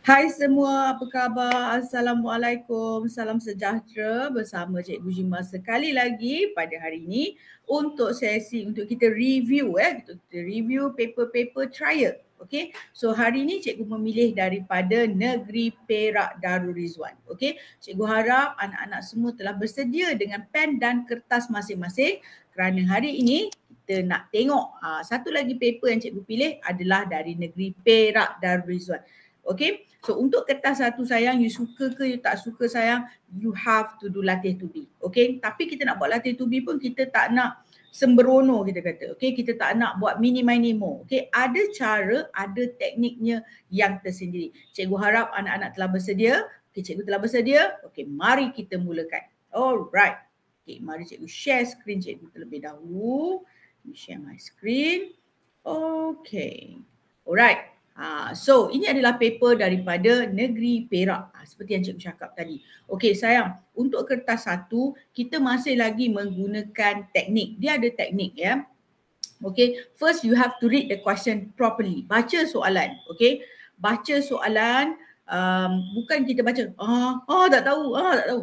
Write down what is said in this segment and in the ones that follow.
Hai semua, apa khabar? Assalamualaikum, salam sejahtera bersama Cikgu Jima sekali lagi pada hari ini untuk sesi untuk kita review untuk kita review paper-paper trial. Okey. So hari ini cikgu memilih daripada Negeri Perak Darul Rizwan. Okey. Cikgu harap anak-anak semua telah bersedia dengan pen dan kertas masing-masing kerana hari ini kita nak tengok satu lagi paper yang cikgu pilih adalah dari Negeri Perak Darul Rizwan. Okay, so untuk kertas satu sayang, you suka ke you tak suka sayang, you have to do latih to be. Okay, tapi kita nak buat latih to be pun kita tak nak sembrono kita kata. Okay, kita tak nak buat mini-mini-mo. Okay, ada cara, ada tekniknya yang tersendiri. Cikgu harap anak-anak telah bersedia. Okay, cikgu telah bersedia. Okay, mari kita mulakan. Alright. Okay, mari cikgu share screen cikgu terlebih dahulu. Share my screen. Okay. Alright. So ini adalah paper daripada Negeri Perak seperti yang cikgu cakap tadi. Okey sayang, untuk kertas satu kita masih lagi menggunakan teknik. Dia ada teknik ya. Okey, first you have to read the question properly. Baca soalan, okey. Baca soalan, bukan kita baca tak tahu.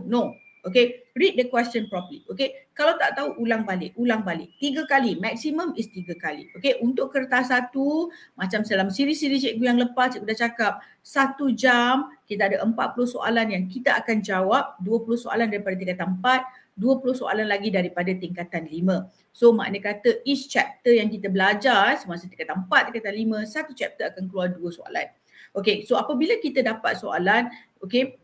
No. Okay, read the question properly. Okay, kalau tak tahu ulang balik. 3 kali, maximum is 3 kali. Okay, untuk kertas satu, macam dalam siri-siri cikgu yang lepas, cikgu dah cakap 1 jam, kita ada 40 soalan yang kita akan jawab, 20 soalan daripada tingkatan 4, 20 soalan lagi daripada tingkatan 5. So makna kata each chapter yang kita belajar semasa tingkatan 4, tingkatan 5, satu chapter akan keluar 2 soalan. Okay, so apabila kita dapat soalan, okay,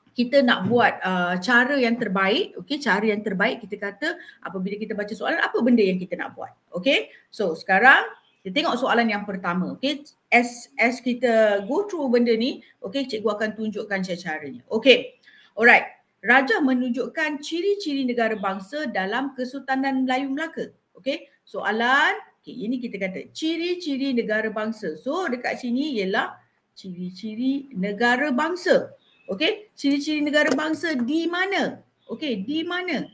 kita nak buat cara yang terbaik. Okay, cara yang terbaik kita kata apabila kita baca soalan, apa benda yang kita nak buat. Okay, so sekarang kita tengok soalan yang pertama. Okay, as kita go through benda ni, okay, cikgu akan tunjukkan caranya. Okay, alright. Raja menunjukkan ciri-ciri negara bangsa dalam Kesultanan Melayu Melaka. Okay, soalan, okay, ini kita kata ciri-ciri negara bangsa. So dekat sini ialah ciri-ciri negara bangsa. Okey, ciri-ciri negara bangsa di mana? Okey, di mana?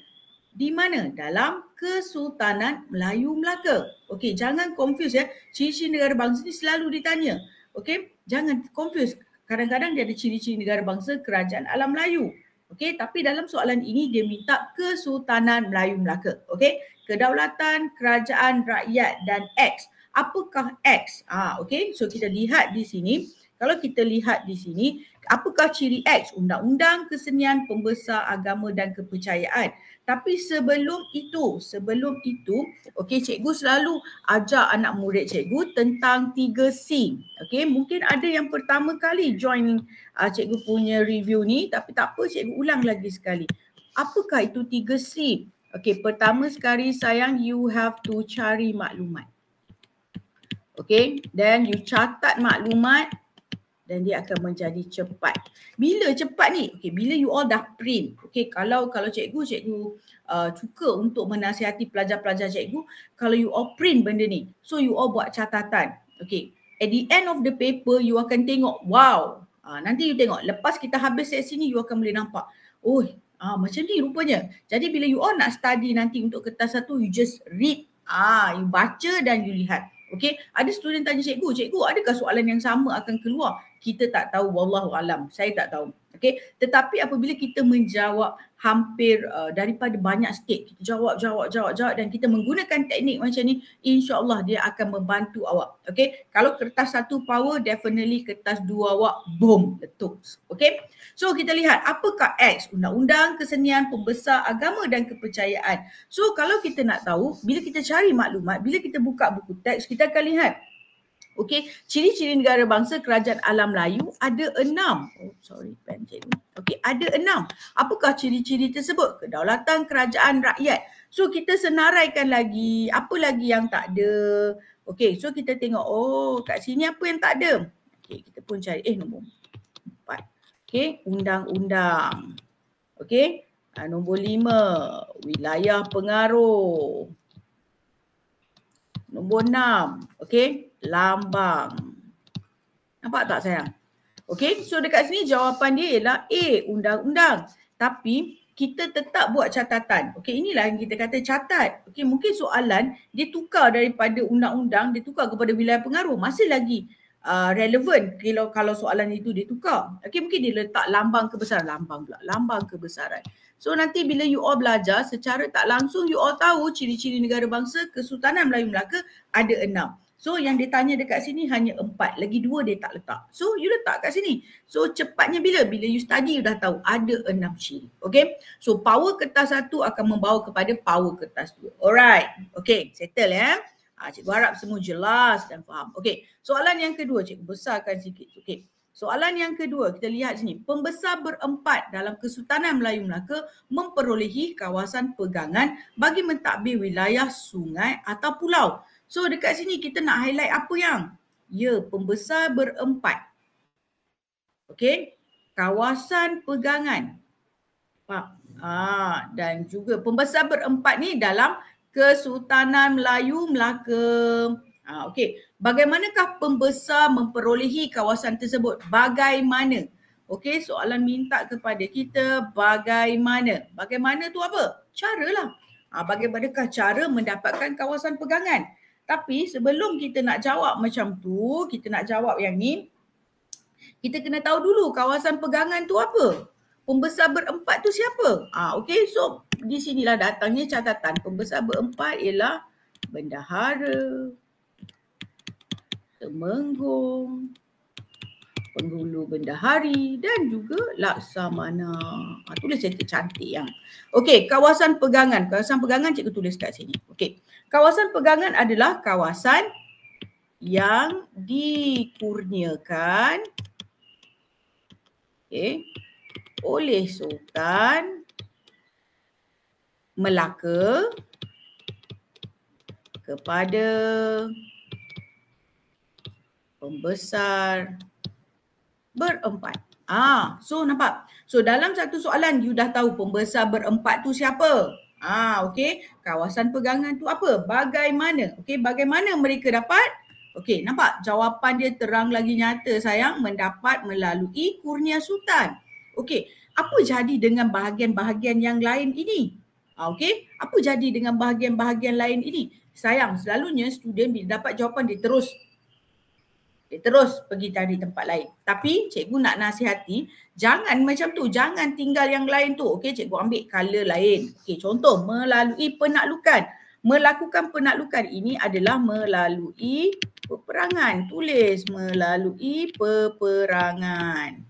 Di mana? Dalam Kesultanan Melayu Melaka. Okey, jangan confuse ya. Ciri-ciri negara bangsa ni selalu ditanya. Okey, jangan confuse. Kadang-kadang dia ada ciri-ciri negara bangsa Kerajaan Alam Melayu. Okey, tapi dalam soalan ini dia minta Kesultanan Melayu Melaka. Okey, kedaulatan, kerajaan, rakyat dan X. Apakah X? Okey, so kita lihat di sini. Kalau kita lihat di sini, apakah ciri X? Undang-undang, kesenian, pembesar, agama dan kepercayaan. Tapi sebelum itu, okey, cikgu selalu ajar anak murid cikgu tentang 3C. Okey, mungkin ada yang pertama kali join cikgu punya review ni, tapi tak apa, cikgu ulang lagi sekali. Apakah itu 3C? Okey, pertama sekali sayang, you have to cari maklumat. Okey, then you catat maklumat dan dia akan menjadi cepat. Bila cepat ni? Okey, bila you all dah print. Okey, kalau cikgu suka untuk menasihati pelajar-pelajar cikgu, kalau you all print benda ni, so you all buat catatan. Okey, at the end of the paper you akan tengok, wow. Nanti you tengok, lepas kita habis sesi ni you akan boleh nampak. Oh, macam ni rupanya. Jadi bila you all nak study nanti untuk kertas satu, you just read. You baca dan you lihat. Okey, ada student tanya cikgu, adakah soalan yang sama akan keluar? Kita tak tahu, wallahu alam. Saya tak tahu. Okey, tetapi apabila kita menjawab hampir daripada banyak state, kita jawab dan kita menggunakan teknik macam ni, insya-Allah dia akan membantu awak. Okey, kalau kertas satu power, definitely kertas dua awak boom, letup. Okey, so kita lihat apakah X? Undang-undang, kesenian, pembesar, agama dan kepercayaan. So kalau kita nak tahu, bila kita cari maklumat, bila kita buka buku teks, kita akan lihat. Okey, ciri-ciri negara bangsa Kerajaan Alam Melayu ada 6. Okey, ada 6. Apakah ciri-ciri tersebut? Kedaulatan, kerajaan, rakyat. So kita senaraikan lagi, apa lagi yang tak ada. Okey, so kita tengok, kat sini apa yang tak ada? Okey, kita pun cari, nombor 4. Okey, undang-undang. Okey, nombor 5, wilayah pengaruh. Nombor 6, okey, lambang. Nampak tak sayang? Okey, so dekat sini jawapan dia ialah A, undang-undang. Tapi kita tetap buat catatan. Okey, inilah yang kita kata catat. Okey, mungkin soalan dia tukar daripada undang-undang, dia tukar kepada wilayah pengaruh. Masih lagi relevan kalau soalan itu dia tukar. Okay, mungkin dia letak lambang kebesaran. Lambang kebesaran. So nanti bila you all belajar secara tak langsung you all tahu ciri-ciri negara bangsa Kesultanan Melayu Melaka ada 6. So yang dia tanya dekat sini hanya 4. Lagi 2 dia tak letak. So you letak kat sini. So cepatnya bila you study you dah tahu ada 6 ciri. Okay. So power kertas 1 akan membawa kepada power kertas 2. Alright. Okay. Settle ya. Cikgu harap semua jelas dan faham. Okay. Soalan yang kedua cikgu besarkan sikit. Okay. Soalan yang kedua, kita lihat sini. Pembesar berempat dalam Kesultanan Melayu Melaka memperolehi kawasan pegangan bagi mentadbir wilayah sungai atau pulau. So dekat sini kita nak highlight apa yang? Ya, pembesar berempat. Okey, kawasan pegangan. Dan juga pembesar berempat ni dalam Kesultanan Melayu Melaka. Okey, bagaimanakah pembesar memperolehi kawasan tersebut? Bagaimana? Okey, soalan minta kepada kita bagaimana. Bagaimana tu apa? Caralah. Bagaimanakah cara mendapatkan kawasan pegangan? Tapi sebelum kita nak jawab macam tu, kita nak jawab yang ni, kita kena tahu dulu kawasan pegangan tu apa? Pembesar berempat tu siapa? Okey, so di sinilah datangnya catatan. Pembesar berempat ialah bendahara, temenggung, penghulu bendahari dan juga laksamana. Tulis cantik yang. Okey, kawasan pegangan. Kawasan pegangan cikgu tulis kat sini. Okey. Kawasan pegangan adalah kawasan yang dikurniakan oleh Sultan Melaka kepada pembesar berempat. So nampak. So dalam satu soalan you dah tahu pembesar berempat tu siapa? Okey, kawasan pegangan tu apa? Bagaimana? Okey, bagaimana mereka dapat? Okey, nampak jawapan dia terang lagi nyata sayang, mendapat melalui kurnia sultan. Okey, apa jadi dengan bahagian-bahagian yang lain ini? Okey, apa jadi dengan bahagian-bahagian lain ini? Sayang, selalunya student bila dapat jawapan dia terus pergi cari tempat lain. Tapi cikgu nak nasihati, jangan macam tu. Jangan tinggal yang lain tu. Okey, cikgu ambil color lain. Okey, contoh melalui penaklukan. Melakukan penaklukan ini adalah melalui peperangan. Tulis melalui peperangan.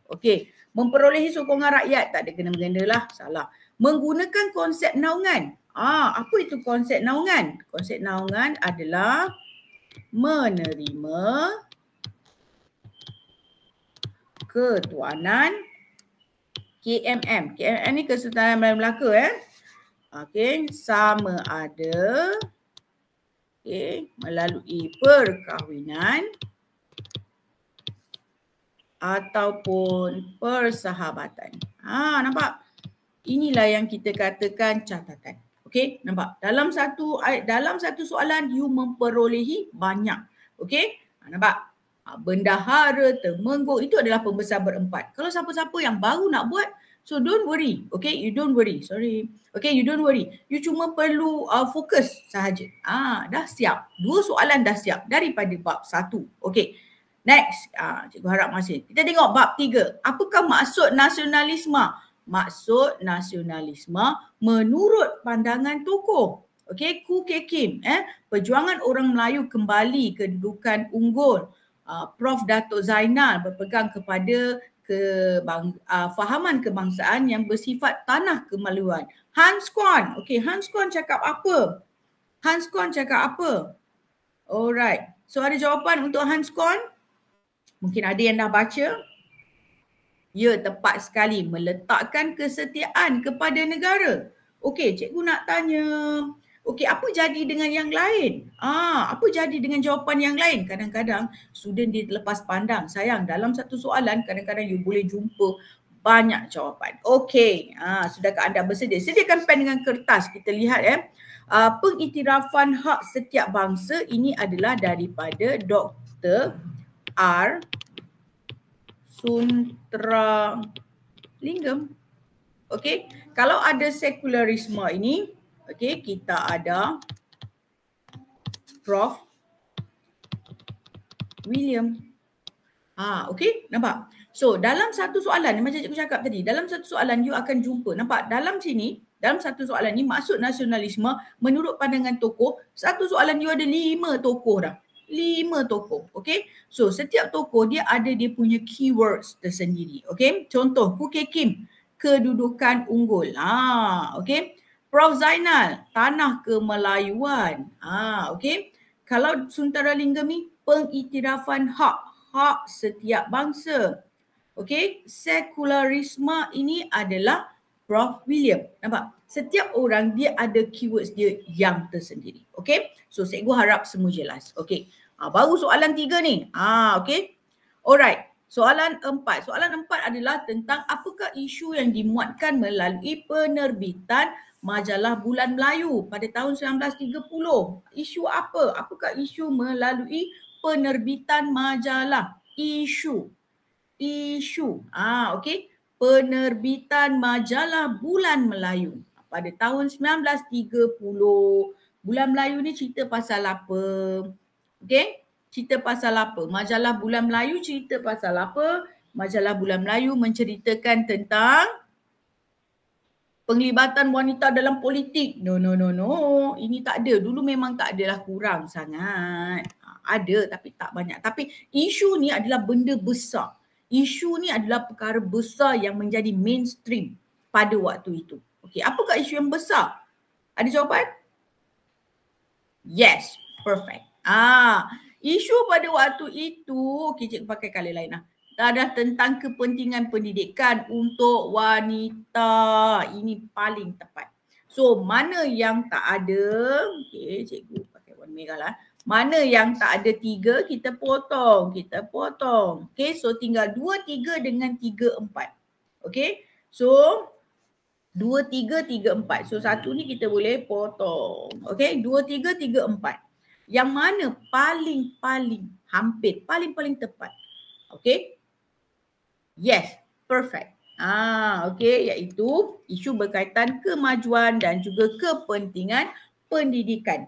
Okey, memperolehi sokongan rakyat. Tak ada kena-mengena lah. Salah. Menggunakan konsep naungan. Apa itu konsep naungan? Konsep naungan adalah menerima ketuanan KMM. KMM ni Kesultanan Melayu Melaka Okey, sama ada melalui perkahwinan ataupun persahabatan. Nampak? Inilah yang kita katakan catatan. Okey, nampak? Dalam satu soalan you memperolehi banyak. Okey? Nampak? Bendahara, temenggung itu adalah pembesar berempat. Kalau siapa-siapa yang baru nak buat, so don't worry. Okay, you don't worry. Sorry. Okay, you don't worry. You cuma perlu fokus sahaja. Dah siap. 2 soalan dah siap daripada bab 1. Okay, next. Cikgu harap masih. Kita tengok bab 3. Apakah maksud nasionalisme? Maksud nasionalisme menurut pandangan tokoh. Okay, Ku Kekim. Perjuangan orang Melayu kembali kedudukan unggul. Prof. Datuk Zainal berpegang kepada fahaman kebangsaan yang bersifat tanah kemaluan. Hans Kuan. Okey, Hans Kuan cakap apa? Hans Kuan cakap apa? Alright. So ada jawapan untuk Hans Kuan? Mungkin ada yang dah baca. Ya, tepat sekali. Meletakkan kesetiaan kepada negara. Okey, cikgu nak tanya. Okey, apa jadi dengan yang lain? Apa jadi dengan jawapan yang lain? Kadang-kadang student dia terlepas pandang. Sayang, dalam satu soalan kadang-kadang you boleh jumpa banyak jawapan. Okey, sudahkah anda bersedia? Sediakan pen dengan kertas. Kita lihat pengiktirafan hak setiap bangsa ini adalah daripada Dr. R. Suntralingam. Okey, kalau ada sekularisme ini, okey, kita ada Prof. William. Okay, nampak? So dalam satu soalan, macam cikgu cakap tadi, dalam satu soalan you akan jumpa, nampak? Dalam sini, dalam satu soalan ni maksud nasionalisme menurut pandangan tokoh, satu soalan you ada 5 tokoh dah. 5 tokoh, okay? So setiap tokoh dia ada dia punya keywords tersendiri, okay? Contoh, Kuke Kim, kedudukan unggul. Okay? Prof Zainal, tanah kemelayuan. Okay? Kalau Suntara Linggami, pengiktirafan hak setiap bangsa. Okey, sekularisme ini adalah Prof William. Nampak? Setiap orang dia ada keywords dia yang tersendiri. Okey? So cikgu harap semua jelas. Okey. Baru soalan 3 ni. Okey. Alright. Soalan 4. Soalan 4 adalah tentang apakah isu yang dimuatkan melalui penerbitan Majalah Bulan Melayu pada tahun 1930. Isu apa? Apakah isu melalui penerbitan majalah? Isu. Okey. Penerbitan Majalah Bulan Melayu pada tahun 1930. Bulan Melayu ni cerita pasal apa? Okey? Cerita pasal apa? Majalah Bulan Melayu cerita pasal apa? Majalah Bulan Melayu menceritakan tentang penglibatan wanita dalam politik. No. Ini tak ada. Dulu memang tak adalah, kurang sangat. Ada tapi tak banyak. Tapi isu ni adalah benda besar. Isu ni adalah perkara besar yang menjadi mainstream pada waktu itu. Okey, apakah isu yang besar? Ada jawapan? Yes, perfect. Isu pada waktu itu, okey cikgu pakai color lain lah. Adalah tentang kepentingan pendidikan untuk wanita. Ini paling tepat. So, mana yang tak ada, okey cikgu pakai warna merah lah. Mana yang tak ada 3, kita potong. Okey, so tinggal 2, 3 dengan 3, 4. Okey, so 2, 3, 3, 4. So satu ni kita boleh potong. Okey, 2, 3, 3, 4. Yang mana paling hampir, paling tepat? Okey. Yes, perfect. Okey, iaitu isu berkaitan kemajuan dan juga kepentingan pendidikan.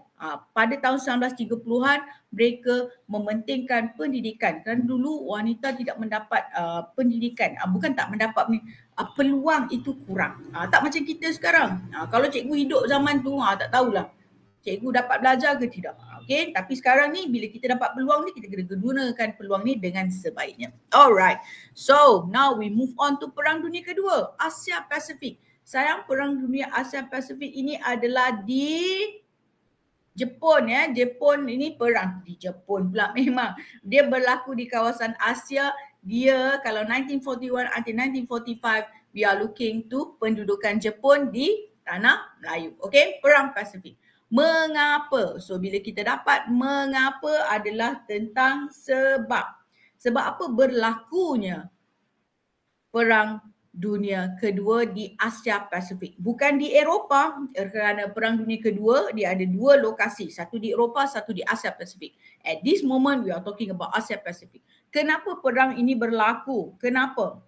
Pada tahun 1930-an mereka mementingkan pendidikan kerana dulu wanita tidak mendapat pendidikan. Bukan tak mendapat, peluang itu kurang. Tak macam kita sekarang. Kalau cikgu hidup zaman tu tak tahulah cikgu dapat belajar ke tidak. Okay, tapi sekarang ni bila kita dapat peluang ni, kita kena gunakan peluang ni dengan sebaiknya. Alright, so now we move on to Perang Dunia Kedua, Asia Pasifik. Sayang, Perang Dunia Asia Pasifik ini adalah di Jepun ya. Jepun ini perang di Jepun pula memang. Dia berlaku di kawasan Asia. Dia kalau 1941 until 1945, we are looking to pendudukan Jepun di tanah Melayu. Okay, Perang Pasifik. Mengapa? So bila kita dapat mengapa adalah tentang sebab. Sebab apa berlakunya Perang Dunia Kedua di Asia Pasifik. Bukan di Eropah, kerana Perang Dunia Kedua dia ada 2 lokasi. Satu di Eropah, satu di Asia Pasifik. At this moment we are talking about Asia Pasifik. Kenapa perang ini berlaku? Kenapa?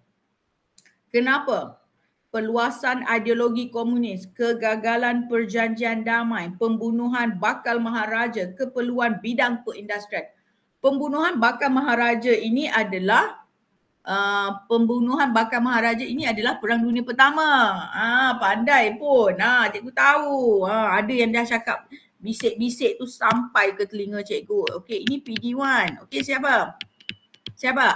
Perluasan ideologi komunis, kegagalan perjanjian damai, pembunuhan bakal maharaja, keperluan bidang perindustrian. Pembunuhan bakal maharaja ini adalah Perang Dunia Pertama. Pandai pun. Cikgu tahu. Ada yang dah cakap bisik-bisik tu sampai ke telinga cikgu. Okey, ini PD1. Okey, siapa?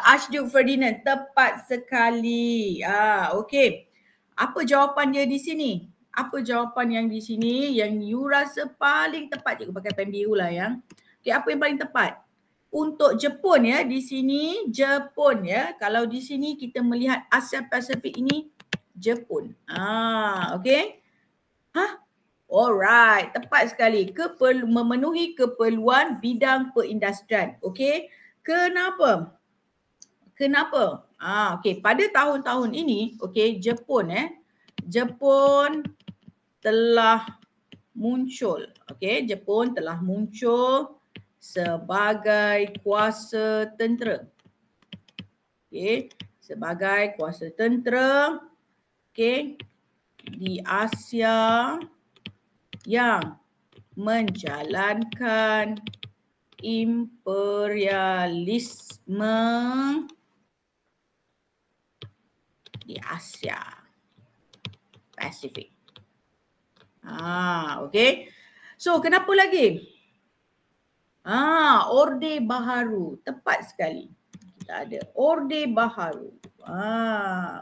Archduke Ferdinand. Tepat sekali. Okey. Apa jawapan dia di sini? Apa jawapan yang di sini yang you rasa paling tepat? Cikgu pakai pen biru lah ya. Okey, apa yang paling tepat? Untuk Jepun ya, di sini Jepun ya. Kalau di sini kita melihat Asia Pasifik ini Jepun. Okey. Alright, tepat sekali. Memenuhi keperluan bidang perindustrian. Okey. Kenapa? Okey, pada tahun-tahun ini, okey, Jepun telah muncul. Okey, Jepun telah muncul sebagai kuasa tentera. Okey, sebagai kuasa tentera, okey, di Asia yang menjalankan imperialisme di Asia Pasifik. Okay. So kenapa lagi? Orde Baharu. Tepat sekali. Kita ada Orde Baharu.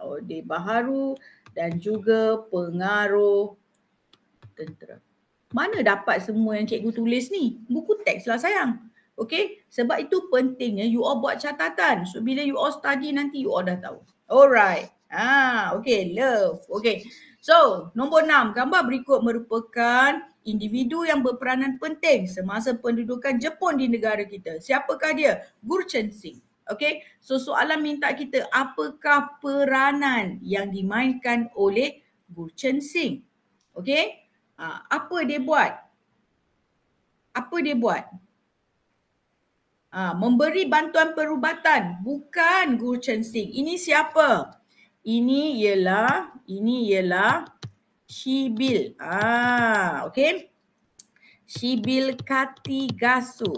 Orde Baharu dan juga pengaruh tentera. Mana dapat semua yang cikgu tulis ni? Buku teks lah sayang. Okay, sebab itu pentingnya you all buat catatan. So bila you all study nanti you all dah tahu. Alright. Okay, love. Okay. So, nombor 6. Gambar berikut merupakan individu yang berperanan penting semasa pendudukan Jepun di negara kita. Siapakah dia? Gurchen Singh. Okay, so soalan minta kita apakah peranan yang dimainkan oleh Gurchen Singh? Okay, apa dia buat? Apa dia buat? Memberi bantuan perubatan. Bukan Gurchen Singh. Ini siapa? Ini ialah Shibil. Okay. Shibil Katigasu.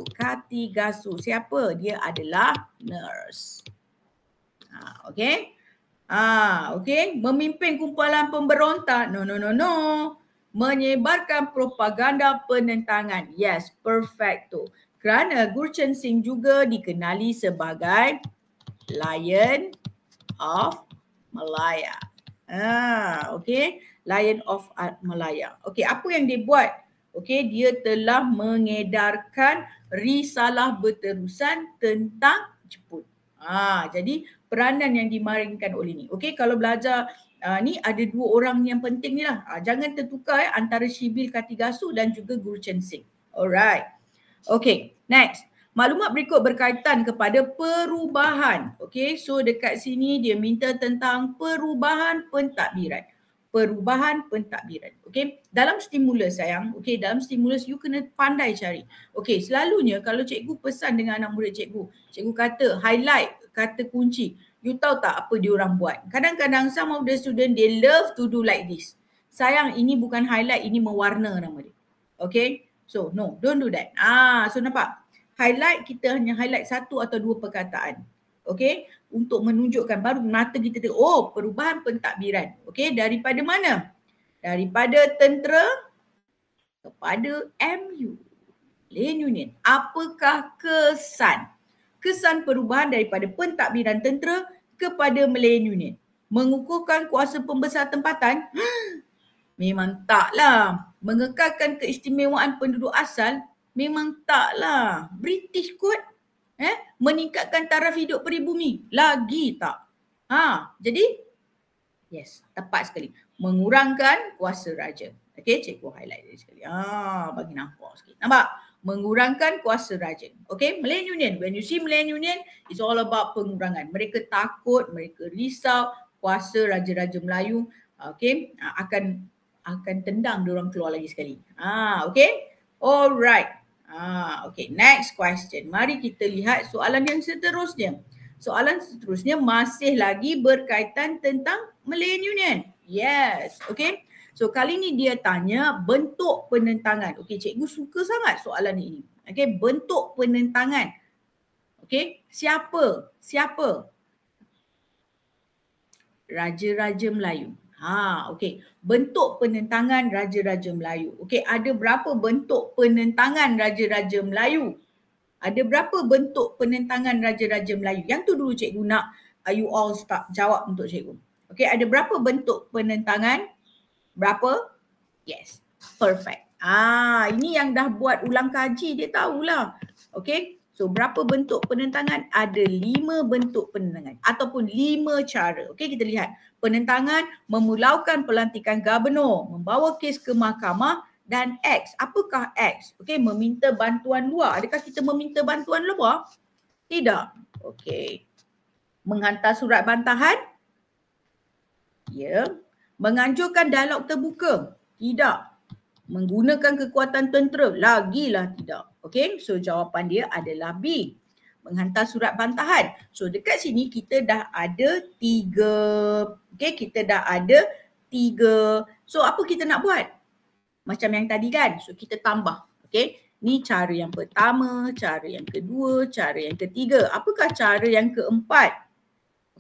Siapa? Dia adalah nurse. Okay. Okay. Memimpin kumpulan pemberontak. No. Menyebarkan propaganda penentangan. Yes, perfecto. Kerana Gurchen Singh juga dikenali sebagai Lion of Malaya. Okay. Lion of Malaya. Okay, apa yang dia buat? Okay, dia telah mengedarkan risalah berterusan tentang Jepun. Jadi peranan yang dimainkan oleh ni. Okay, kalau belajar ni ada dua orang yang penting ni lah. Jangan tertukar antara Shibil Katigasu dan juga Gurchen Singh. Alright. Okay, next. Maklumat berikut berkaitan kepada perubahan. Okay, so dekat sini dia minta tentang perubahan pentadbiran. Okay, dalam stimulus sayang. Okay, dalam stimulus you kena pandai cari. Okay, selalunya kalau cikgu pesan dengan anak murid cikgu kata highlight kata kunci. You tahu tak apa dia orang buat? Kadang-kadang some of the student they love to do like this. Sayang, ini bukan highlight, ini mewarna nama dia. Okay, so no, don't do that. So nampak? Highlight, kita hanya highlight satu atau dua perkataan. Okay, untuk menunjukkan baru mata kita tengok, perubahan pentadbiran. Okay, daripada mana? Daripada tentera kepada MU, Malaysian Union. Apakah kesan? Kesan perubahan daripada pentadbiran tentera kepada Malaysian Union. Mengukuhkan kuasa pembesar tempatan? Memang taklah. Mengekalkan keistimewaan penduduk asal? Memang taklah. British kot. Meningkatkan taraf hidup peribumi? Lagi tak. Jadi, yes, tepat sekali. Mengurangkan kuasa raja. Okay, cikgu highlight dia sekali. Bagi nampak sikit. Nampak? Mengurangkan kuasa raja. Okay, Malaysian Union. When you see Malaysian Union, it's all about pengurangan. Mereka takut, mereka risau kuasa raja-raja Melayu. Okay, akan tendang diorang keluar lagi sekali. Okay, alright. Okay, next question. Mari kita lihat soalan yang seterusnya. Soalan seterusnya masih lagi berkaitan tentang Malaysian Union. Yes, okay. So kali ni dia tanya bentuk penentangan. Okay, cikgu suka sangat soalan ini. Okay, bentuk penentangan. Okay, siapa? Raja-raja Melayu. Okey. Bentuk penentangan Raja-Raja Melayu. Okey, ada berapa bentuk penentangan Raja-Raja Melayu? Ada berapa bentuk penentangan Raja-Raja Melayu? Yang tu dulu cikgu nak you all start jawab untuk cikgu. Okey, ada berapa bentuk penentangan? Berapa? Yes. Perfect. Ini yang dah buat ulang kaji dia tahulah. Okey. So berapa bentuk penentangan? Ada 5 bentuk penentangan ataupun 5 cara. Okey, kita lihat. Penentangan, memulaukan pelantikan gubernur, membawa kes ke mahkamah dan X. Apakah X? Okey, meminta bantuan luar. Adakah kita meminta bantuan luar? Tidak. Okey. Menghantar surat bantahan? Ya. Menganjurkan dialog terbuka? Tidak. Menggunakan kekuatan tentera? Lagilah tidak. Okey, so jawapan dia adalah B. Menghantar surat bantahan. So dekat sini kita dah ada 3. Okey, kita dah ada 3. So apa kita nak buat? Macam yang tadi kan? So kita tambah. Okey, Ni cara yang pertama, cara yang kedua, cara yang ketiga. Apakah cara yang keempat?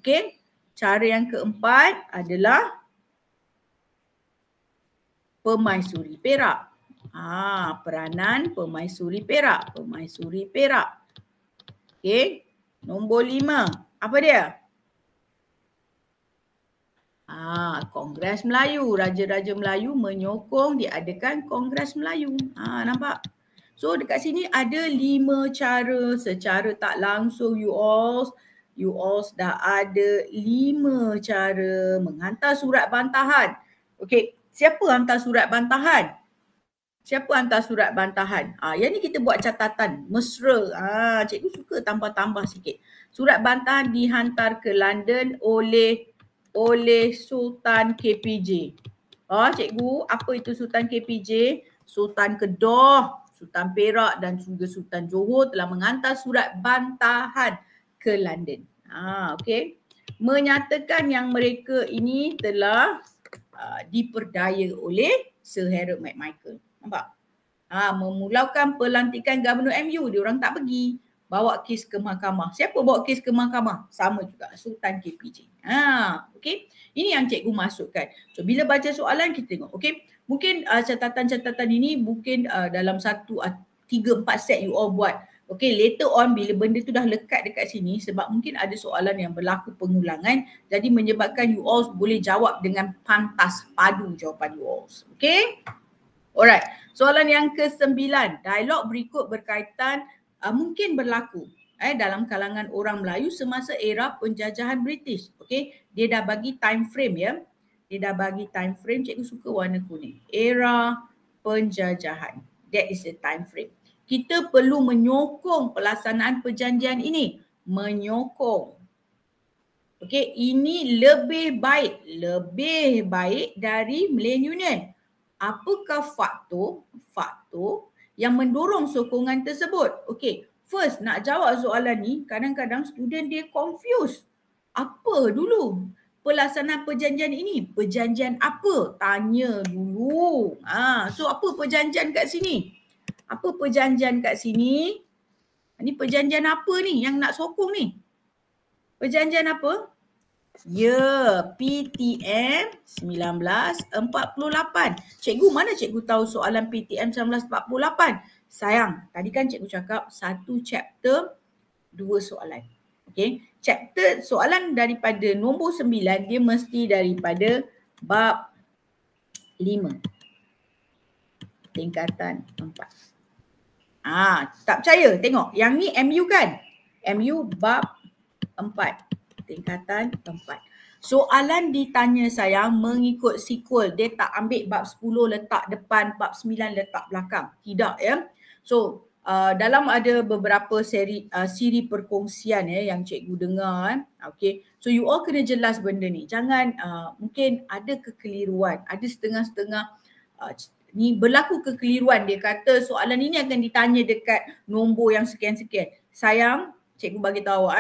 Okey, cara yang keempat adalah permaisuri perak. Peranan permaisuri perak. Permaisuri perak. Okey, nombor 5. Apa dia? Kongres Melayu. Raja-raja Melayu menyokong diadakan Kongres Melayu. Nampak? So dekat sini ada 5 cara secara tak langsung you all dah ada 5 cara menghantar surat bantahan. Okey, siapa hantar surat bantahan? Siapa hantar surat bantahan? Yang ni kita buat catatan mesra. Cikgu suka tambah-tambah sikit. Surat bantahan dihantar ke London oleh Sultan KPJ. Cikgu, apa itu Sultan KPJ? Sultan Kedah, Sultan Perak dan juga Sultan Johor telah menghantar surat bantahan ke London. Okey. Menyatakan yang mereka ini telah diperdaya oleh Sir Harold Macmichael. Nampak? Memulaukan pelantikan Governor MU. Diorang tak pergi. Bawa kes ke mahkamah. Siapa bawa kes ke mahkamah? Sama juga Sultan KPJ. Okey. Ini yang cikgu masukkan. So bila baca soalan kita tengok. Okey. Mungkin catatan-catatan ini mungkin dalam 3-4 set you all buat. Okey, later on bila benda tu dah lekat dekat sini sebab mungkin ada soalan yang berlaku pengulangan jadi menyebabkan you all boleh jawab dengan pantas padu jawapan you all. Okey. Alright. Soalan yang ke-9. Dialog berikut berkaitan mungkin berlaku dalam kalangan orang Melayu semasa era penjajahan British. Okey, dia dah bagi time frame ya. Dia dah bagi time frame, cikgu suka warna kuning. Era penjajahan. That is the time frame. Kita perlu menyokong pelaksanaan perjanjian ini. Menyokong. Okey, ini lebih baik dari Melayu Union. Apakah faktor yang mendorong sokongan tersebut? Okey, first nak jawab soalan ni, kadang-kadang student dia confused. Apa dulu pelaksanaan perjanjian ini? Perjanjian apa? Tanya dulu. So apa perjanjian kat sini? Apa perjanjian kat sini? Ni perjanjian apa ni yang nak sokong ni? Perjanjian apa? Ya, PTM 1948. Cikgu, mana cikgu tahu soalan PTM 1948? Sayang, tadi kan cikgu cakap 1 chapter 2 soalan. Okey, chapter soalan daripada nombor 9 dia mesti daripada bab 5. Tingkatan 4. Tak percaya, tengok. Yang ni MU kan? MU bab 4. Tingkatan 4. Soalan ditanya sayang mengikut sequel. Dia tak ambil bab 10 letak depan, bab 9 letak belakang. Tidak ya. So dalam ada beberapa siri perkongsian yang cikgu dengar. Okay. So you all kena jelas benda ni. Jangan mungkin ada kekeliruan. Ada setengah-setengah ni berlaku kekeliruan. Dia kata soalan ini akan ditanya dekat nombor yang sekian-sekian. Sayang, cikgu bagi tahu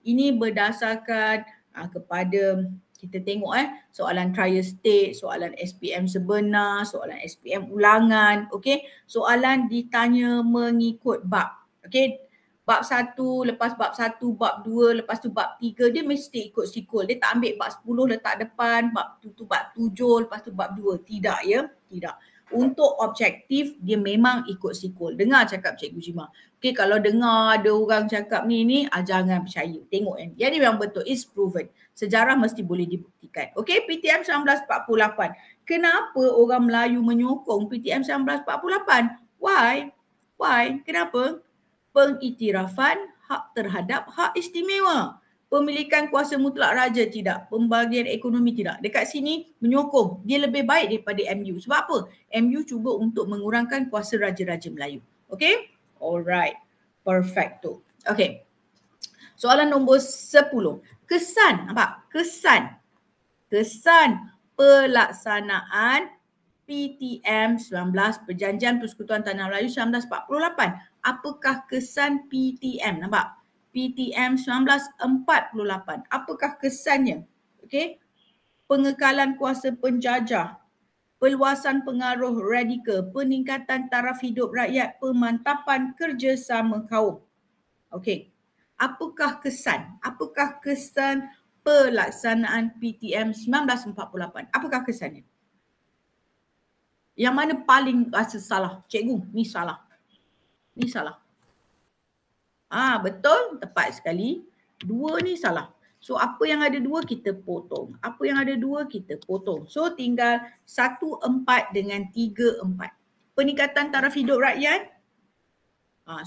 ini berdasarkan kepada kita tengok soalan trial state, soalan SPM sebenar, soalan SPM ulangan, okey. Soalan ditanya mengikut bab. Okey. Bab 1, lepas bab 1, bab 2, lepas tu bab 3 dia mesti ikut sequel. Dia tak ambil bab 10 letak depan, bab tu bab 7, lepas tu bab 2. Tidak ya, tidak. Untuk objektif dia memang ikut sequel. Dengar cakap Cikgu Jima. Okey, kalau dengar ada orang cakap ni jangan percaya. Tengok yang ni memang betul. It's proven. Sejarah mesti boleh dibuktikan. Okey, PTM 1948. Kenapa orang Melayu menyokong PTM 1948? Why? Kenapa? Pengiktirafan hak terhadap hak istimewa. Pemilikan kuasa mutlak raja tidak. Pembagian ekonomi tidak. Dekat sini menyokong. Dia lebih baik daripada MU. Sebab apa? MU cuba untuk mengurangkan kuasa raja-raja Melayu. Okay? Alright. Perfecto. Okay. Soalan nombor 10. Kesan. Nampak? Kesan pelaksanaan PTM 19 Perjanjian Persekutuan Tanah Melayu 1948. Apakah kesan PTM? Nampak? PTM 1948. Apakah kesannya? Okey. Pengekalan kuasa penjajah. peluasan pengaruh radikal, peningkatan taraf hidup rakyat, pemantapan kerjasama kaum. Okey. Apakah kesan pelaksanaan PTM 1948? Apakah kesannya? Yang mana paling rasa salah? Cikgu, ni salah. Ni salah. Betul, tepat sekali. Dua ni salah. So apa yang ada dua kita potong. Apa yang ada dua kita potong. So tinggal 1, 4 dengan 3, 4. Peningkatan taraf hidup rakyat.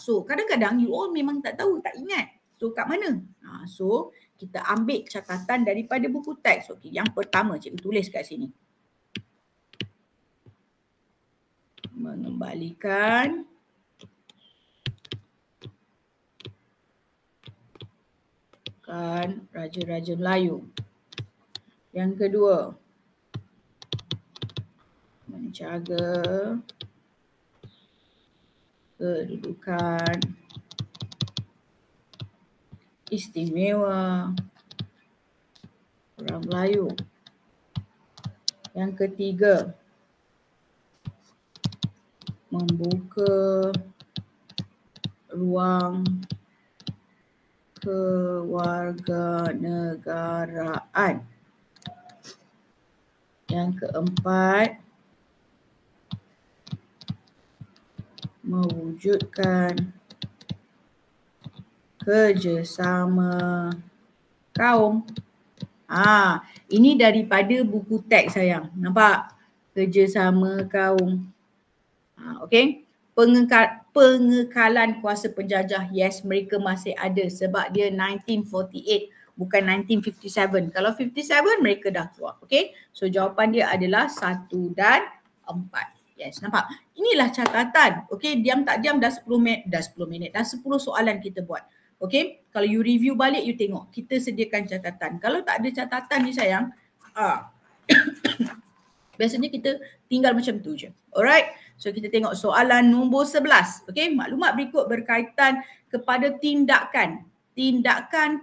So kadang-kadang you all memang tak tahu, tak ingat. So kat mana? So kita ambil catatan daripada buku teks. Okay, yang pertama cikgu tulis kat sini. Mengembalikan Raja-Raja Melayu. Yang kedua, menjaga kedudukan istimewa orang Melayu. Yang ketiga, membuka ruang kewarganegaraan. Yang keempat, mewujudkan kerjasama kaum. Ini daripada buku teks sayang. Nampak? Kerjasama kaum. Okey. Pengekalan kuasa penjajah, yes, mereka masih ada sebab dia 1948 bukan 1957. Kalau 57 mereka dah keluar. Okey. So jawapan dia adalah 1 dan 4. Yes, nampak? Inilah catatan. Okey, diam tak diam dah 10 minit, dah 10 soalan kita buat. Okey, kalau you review balik you tengok. Kita sediakan catatan. Kalau tak ada catatan ni sayang, biasanya kita tinggal macam tu je. Alright. So kita tengok soalan nombor 11. Okey, maklumat berikut berkaitan kepada tindakan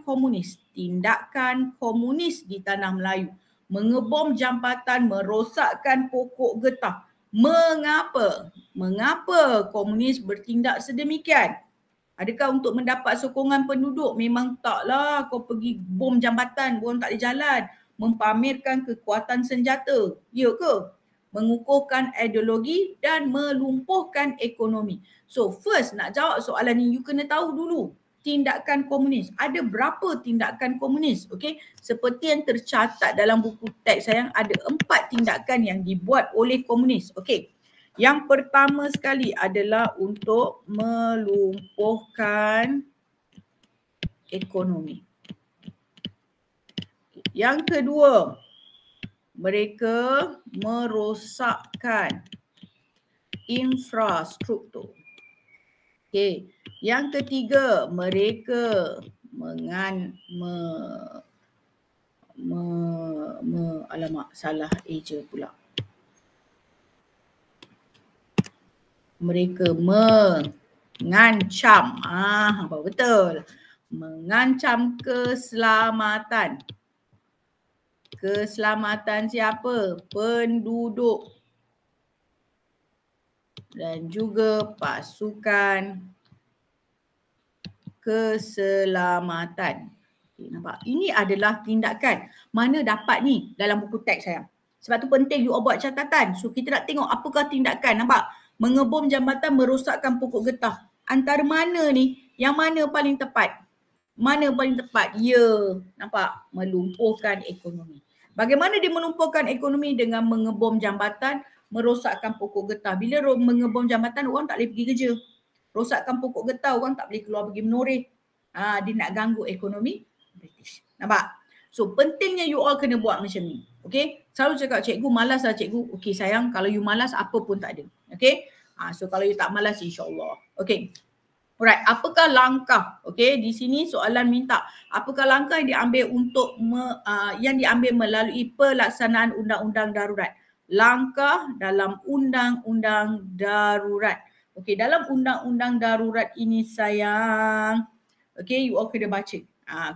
komunis. Tindakan komunis di tanah Melayu. Mengebom jambatan, merosakkan pokok getah. Mengapa? Mengapa komunis bertindak sedemikian? Adakah untuk mendapat sokongan penduduk? Memang taklah kau pergi bom jambatan, bom tak ada jalan. Mempamerkan kekuatan senjata. Ya ke? Mengukuhkan ideologi dan melumpuhkan ekonomi. So first nak jawab soalan ni, you kena tahu dulu tindakan komunis. Ada berapa tindakan komunis? Okay? Seperti yang tercatat dalam buku teks sayang, ada 4 tindakan yang dibuat oleh komunis. Okay. Yang pertama sekali adalah untuk melumpuhkan ekonomi. Yang kedua, mereka merosakkan infrastruktur. Okey. Yang ketiga, mereka salah eja pula. Mereka mengancam, apa betul? Mengancam keselamatan. Keselamatan siapa? Penduduk. Dan juga pasukan keselamatan. Okay, nampak? Ini adalah tindakan. Mana dapat ni dalam buku teks saya. Sebab tu penting you buat catatan. So kita nak tengok apakah tindakan. Nampak? Mengebom jambatan, merosakkan pokok getah. Antara mana ni? Yang mana paling tepat? Mana paling tepat? Ya, nampak? Melumpuhkan ekonomi. Bagaimana dia melumpuhkan ekonomi? Dengan mengebom jambatan, merosakkan pokok getah. Bila mengebom jambatan, orang tak boleh pergi kerja. Rosakkan pokok getah, orang tak boleh keluar pergi menoreh. Dia nak ganggu ekonomi British. Nampak? So pentingnya you all kena buat macam ni. Okay? Selalu cakap cikgu malas lah cikgu. Okay sayang, kalau you malas apa pun tak ada. Okay? So kalau you tak malas insyaAllah. Okay. Alright, apakah langkah? Okay, di sini soalan minta. Apakah langkah yang diambil untuk yang diambil melalui pelaksanaan undang-undang darurat? Langkah dalam undang-undang darurat. Okay, dalam undang-undang darurat ini sayang. Okay, you all kena baca.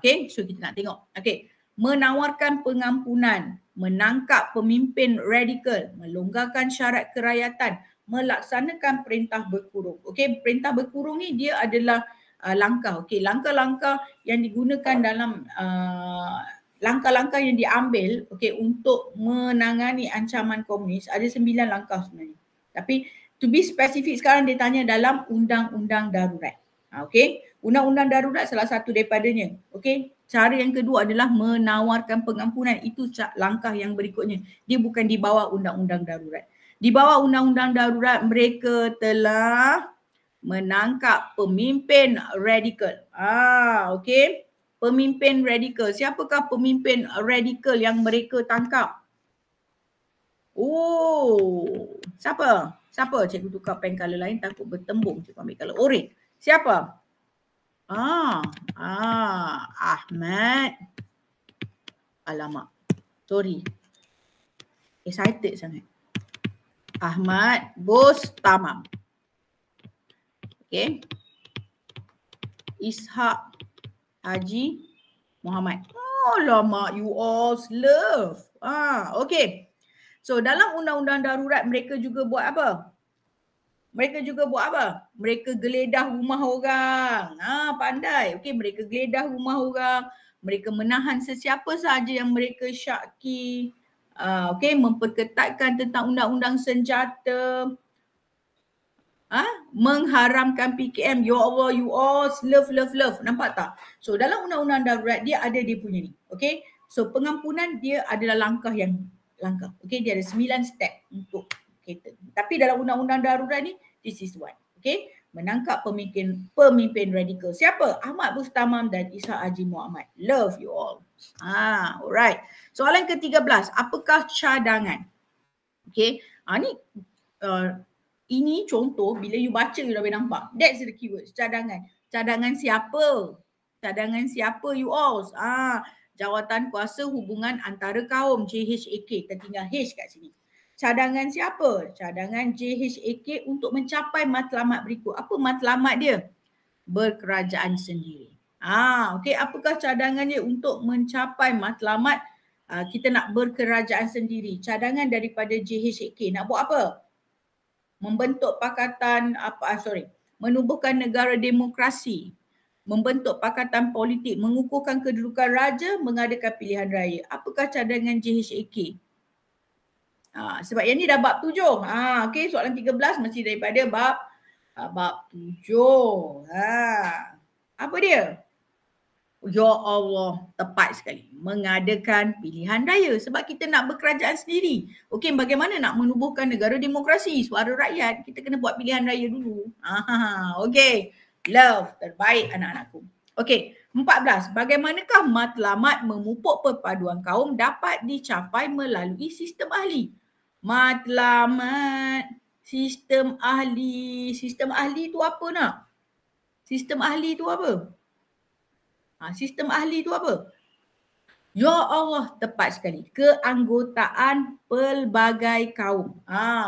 Okay, so kita nak tengok. Okay, menawarkan pengampunan, menangkap pemimpin radikal, melonggarkan syarat kerakyatan, melaksanakan perintah berkurung. Okey, perintah berkurung ni dia adalah langkah. Okey, langkah-langkah yang digunakan dalam langkah-langkah yang diambil untuk menangani ancaman komunis ada 9 langkah sebenarnya. Tapi to be specific sekarang dia tanya dalam undang-undang darurat. Okey, undang-undang darurat salah satu daripadanya. Okey, cara yang kedua adalah menawarkan pengampunan. Itu langkah yang berikutnya. Dia bukan di bawah undang-undang darurat. Di bawah undang-undang darurat mereka telah menangkap pemimpin radikal. Okey. Pemimpin radikal. Siapakah pemimpin radikal yang mereka tangkap? Siapa? Siapa? Cikgu tukar pen color lain takut bertembung. Cikgu ambil color orange. Siapa? Ahmad. Alamak. Sorry. Excited sangat. Ahmad Bostamam. Okay. Ishak Haji Muhammad. Alamak, you all love. Okay. So dalam undang-undang darurat mereka juga buat apa? Mereka geledah rumah orang. Pandai. Okey, mereka geledah rumah orang. Mereka menahan sesiapa sahaja yang mereka syaki. Memperketatkan tentang undang-undang senjata. Mengharamkan PKM. Ya Allah, you all love. Nampak tak? So dalam undang-undang darurat dia ada dia punya ni. Okey. So pengampunan dia adalah langkah. Okey, dia ada 9 step untuk kita. Tapi dalam undang-undang darurat ni, this is one. Okey, menangkap pemimpin radikal. Siapa? Ahmad Bostamam dan Ishak Haji Muhammad. Love you all. Alright. Soalan ke-13, apakah cadangan? Okey, ini contoh bila you baca you dah boleh nampak. That's the keywords. Cadangan. Cadangan siapa? Cadangan siapa you all? Jawatan Kuasa Hubungan Antara Kaum, JHAK. Kita tinggal H kat sini. Cadangan siapa? Cadangan JHAK untuk mencapai matlamat berikut. Apa matlamat dia? Berkerajaan sendiri. Okey, apakah cadangan dia untuk mencapai matlamat kita nak berkerajaan sendiri? Cadangan daripada JHAK nak buat apa? Membentuk pakatan menubuhkan negara demokrasi, membentuk pakatan politik, mengukuhkan kedudukan raja, mengadakan pilihan raya. Apakah cadangan JHAK? Sebab yang ni dah bab 7. Okey, soalan 13 masih daripada bab 7. Apa dia? Ya Allah, tepat sekali. Mengadakan pilihan raya sebab kita nak berkerajaan sendiri. Okey, bagaimana nak menubuhkan negara demokrasi, suara rakyat, kita kena buat pilihan raya dulu. Okey. Love, terbaik anak-anakku. Okey, 14. Bagaimanakah matlamat memupuk perpaduan kaum dapat dicapai melalui sistem ahli? Matlamat, sistem ahli. Sistem ahli tu apa nak? Sistem ahli tu apa? Sistem ahli tu apa? Ya Allah, tepat sekali. Keanggotaan pelbagai kaum.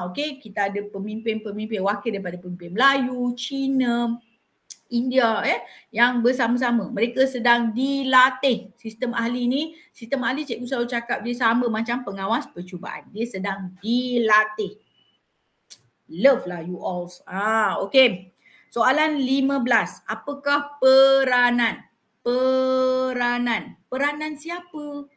Okey, kita ada pemimpin-pemimpin wakil daripada pemimpin Melayu, Cina, India yang bersama-sama. Mereka sedang dilatih. Sistem ahli ni, sistem ahli cikgu selalu cakap dia sama macam pengawas percubaan. Dia sedang dilatih. Love lah you all. Okay. Soalan 15. Apakah peranan? Peranan siapa?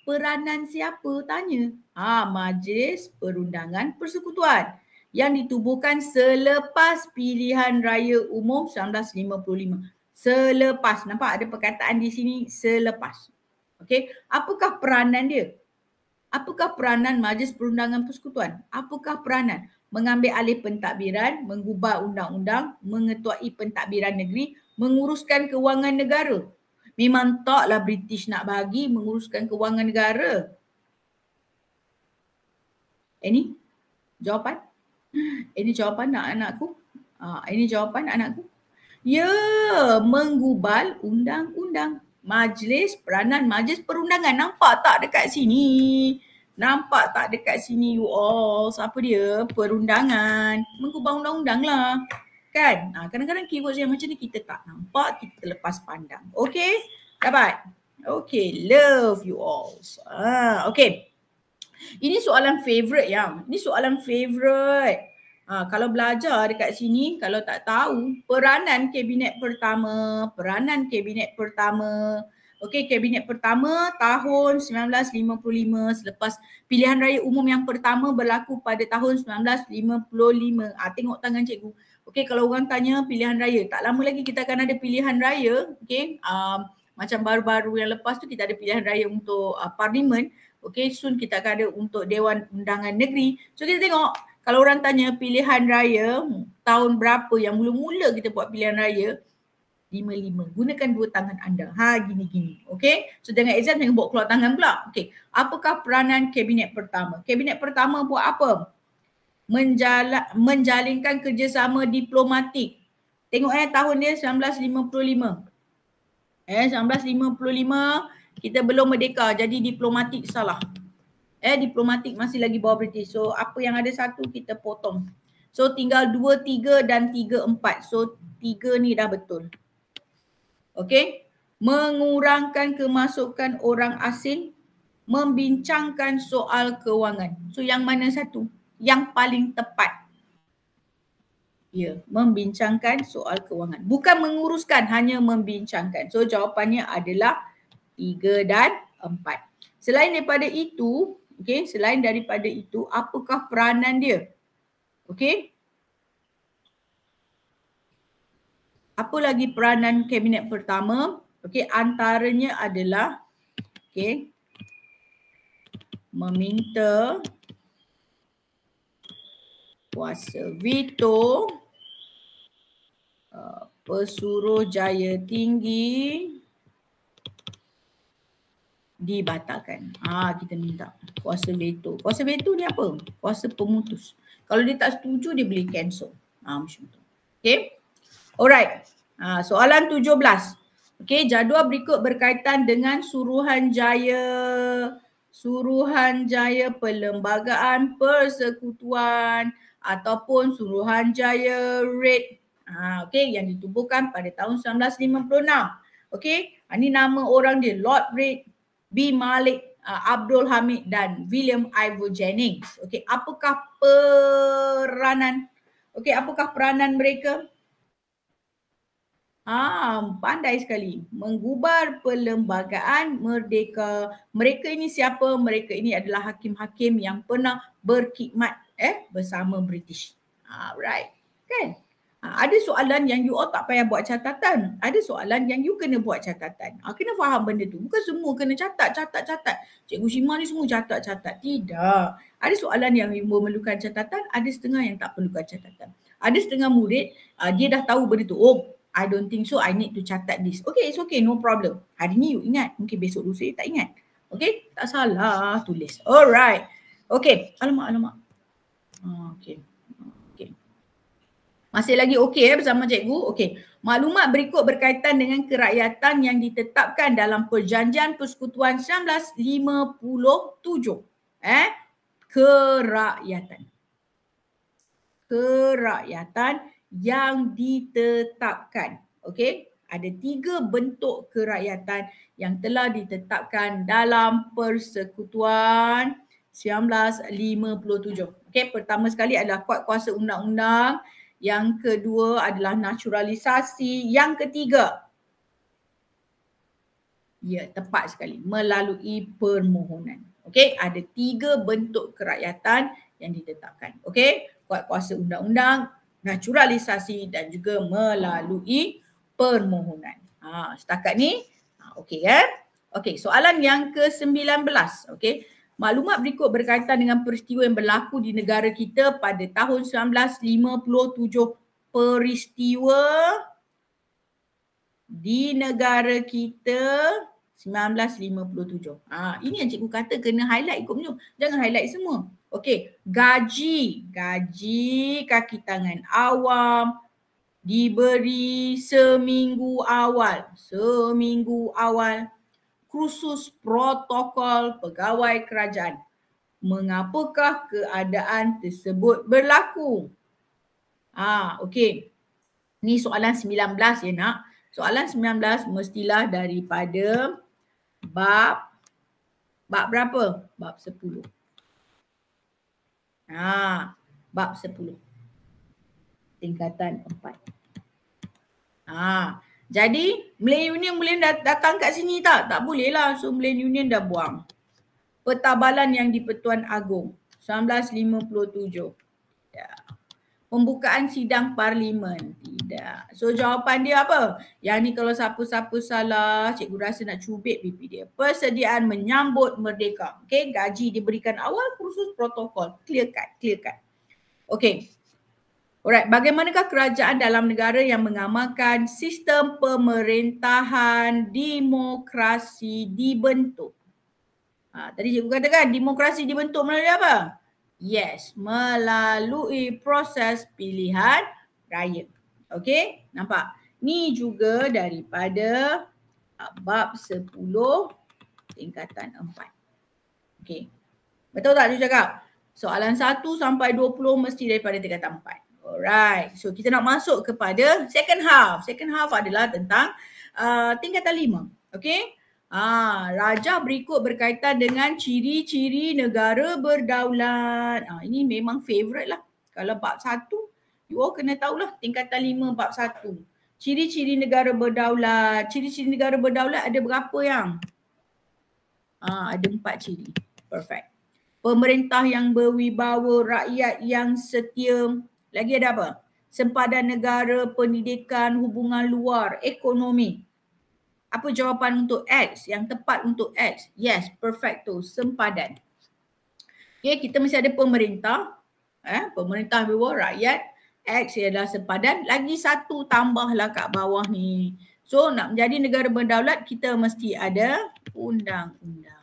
Peranan siapa? Tanya. Majlis Perundangan Persekutuan yang ditubuhkan selepas pilihan raya umum 1955. Selepas. Nampak ada perkataan di sini selepas. Okey. Apakah peranan dia? Apakah peranan Majlis Perundangan Persekutuan? Apakah peranan? Mengambil alih pentadbiran, menggubah undang-undang, mengetuai pentadbiran negeri, menguruskan kewangan negara. Memang taklah British nak bagi menguruskan kewangan negara. Ini jawapan? Ini jawapan anak-anakku? Ini jawapan anakku? Ya, menggubal undang-undang. Peranan Majlis Perundangan. Nampak tak dekat sini? Nampak tak dekat sini you all? Siapa dia? Perundangan. Menggubah undang-undang lah. Kan? Kadang-kadang keywords yang macam ni kita tak nampak, kita terlepas pandang. Okay? Dapat? Okay, love you all. Okay. Ini soalan favourite ya. Ini soalan favourite. Kalau belajar dekat sini, kalau tak tahu peranan kabinet pertama, Okey, kabinet pertama tahun 1955 selepas pilihan raya umum yang pertama berlaku pada tahun 1955. Tengok tangan cikgu. Okey, kalau orang tanya pilihan raya, tak lama lagi kita akan ada pilihan raya. Okey, macam baru-baru yang lepas tu kita ada pilihan raya untuk parlimen. Okey, soon kita akan ada untuk Dewan Undangan Negeri. So kita tengok kalau orang tanya pilihan raya tahun berapa yang mula-mula kita buat pilihan raya, 55. Gunakan dua tangan anda. Gini-gini. Okey. So dengan exam jangan bawa keluar tangan pula. Okey. Apakah peranan kabinet pertama? Kabinet pertama buat apa? Menjalinkan kerjasama diplomatik. Tengok tahun dia 1955. 1955 kita belum merdeka, jadi diplomatik salah. Diplomatik masih lagi bawah British. So apa yang ada satu kita potong. So tinggal 2, 3 dan 3, 4. So 3 ni dah betul. Okey. Mengurangkan kemasukan orang asing, membincangkan soal kewangan. So yang mana satu? Yang paling tepat. Ya, membincangkan soal kewangan. Bukan menguruskan, hanya membincangkan. So jawapannya adalah 3 dan 4. Selain daripada itu, okey, selain daripada itu, apakah peranan dia? Okey. Apa lagi peranan kabinet pertama? Okey, antaranya adalah okey, meminta kuasa veto Pesuruhjaya Tinggi dibatalkan. Kita minta kuasa veto. Kuasa veto ni apa? Kuasa pemutus. Kalau dia tak setuju, dia boleh cancel. Macam tu. Okay. Alright. Soalan 17. Okay, jadual berikut berkaitan dengan Suruhanjaya Perlembagaan Persekutuan ataupun Suruhanjaya Red. Okay, yang ditubuhkan pada tahun 1956. Okay, ini nama orang dia, Lord Reid B. Malik, Abdul Hamid dan William Ivor Jennings. Okay, apakah peranan? Okay, apakah peranan mereka? Pandai sekali. Menggubar Perlembagaan Merdeka. Mereka ini siapa? Mereka ini adalah hakim-hakim yang pernah berkhidmat bersama British. Right. Kan? Ada soalan yang you all tak payah buat catatan. Ada soalan yang you kena buat catatan. Kena faham benda tu. Bukan semua kena catat. Cikgu Shima ni semua catat. Tidak. Ada soalan yang memerlukan catatan. Ada setengah yang tak perlukan catatan. Ada setengah murid, dia dah tahu benda tu. I don't think so, I need to catat this. Okay, it's okay, no problem. Hari ni you ingat, mungkin besok lusa you tak ingat. Okay, tak salah tulis. Alright. Okay, alamak. Okay. Masih lagi okay bersama cikgu. Okay, maklumat berikut berkaitan dengan kerakyatan yang ditetapkan dalam Perjanjian Persekutuan 1957. Kerakyatan yang ditetapkan. Okey, ada 3 bentuk kerakyatan yang telah ditetapkan dalam Persekutuan 1957. Okey, pertama sekali adalah kuat kuasa undang-undang, yang kedua adalah naturalisasi, yang ketiga, ya tepat sekali, melalui permohonan. Okey, ada 3 bentuk kerakyatan yang ditetapkan. Okey, kuat kuasa undang-undang, naturalisasi dan juga melalui permohonan. Setakat ni okey kan? Okey, soalan yang ke-19. Okey, maklumat berikut berkaitan dengan peristiwa yang berlaku di negara kita pada tahun 1957. Peristiwa di negara kita 1957. Ini yang cikgu kata kena highlight ikut menu. Jangan highlight semua. Okey, gaji kaki tangan awam diberi seminggu awal. Kursus protokol pegawai kerajaan. Mengapakah keadaan tersebut berlaku? Okey. Ni soalan 19 ya nak. Soalan 19 mestilah daripada bab berapa? Bab 10. Bab 10. Tingkatan 4. Jadi Malayan Union boleh datang kat sini tak? Tak boleh lah. So Malayan Union dah buang. Pertabalan yang di-Pertuan Agong 1957. Ya. Pembukaan sidang parlimen. Tidak. So jawapan dia apa? Yang ni kalau siapa-siapa salah, cikgu rasa nak cubit pipi dia. Persediaan menyambut merdeka. Okay, gaji diberikan awal, kursus protokol. Clear cut. Okay. Alright, bagaimanakah kerajaan dalam negara yang mengamalkan sistem pemerintahan demokrasi dibentuk? Tadi cikgu katakan demokrasi dibentuk melalui apa? Yes, melalui proses pilihan raya. Okey, nampak? Ni juga daripada bab 10 tingkatan 4. Okey. Betul tak cikgu cakap? Soalan 1 sampai 20 mesti daripada tingkatan 4. Alright, so kita nak masuk kepada second half. Second half adalah tentang tingkatan 5. Okay. Rajah berikut berkaitan dengan ciri-ciri negara berdaulat. Ini memang favourite lah. Kalau bab 1, you all kena tahulah tingkatan 5 bab 1. Ciri-ciri negara berdaulat. Ciri-ciri negara berdaulat ada berapa yang? Ada 4 ciri. Perfect. Pemerintah yang berwibawa, rakyat yang setia. Lagi ada apa? Sempadan negara, pendidikan, hubungan luar, ekonomi. Apa jawapan untuk X? Yang tepat untuk X? Yes, perfecto. Sempadan. Okay, kita mesti ada pemerintah. Pemerintah berwibawa, rakyat. X adalah sempadan. Lagi satu tambahlah kat bawah ni. So nak menjadi negara berdaulat, kita mesti ada undang-undang.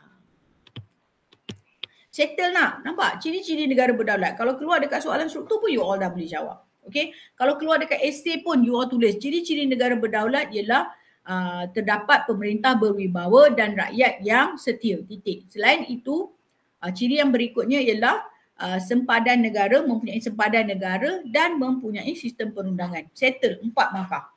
Settle nak. Nampak? Ciri-ciri negara berdaulat. Kalau keluar dekat soalan struktur pun you all dah boleh jawab. Okay? Kalau keluar dekat esei pun you all tulis. Ciri-ciri negara berdaulat ialah terdapat pemerintah berwibawa dan rakyat yang setia. Titik. Selain itu, ciri yang berikutnya ialah sempadan negara, mempunyai sempadan negara dan mempunyai sistem perundangan. Settle. 4 markah.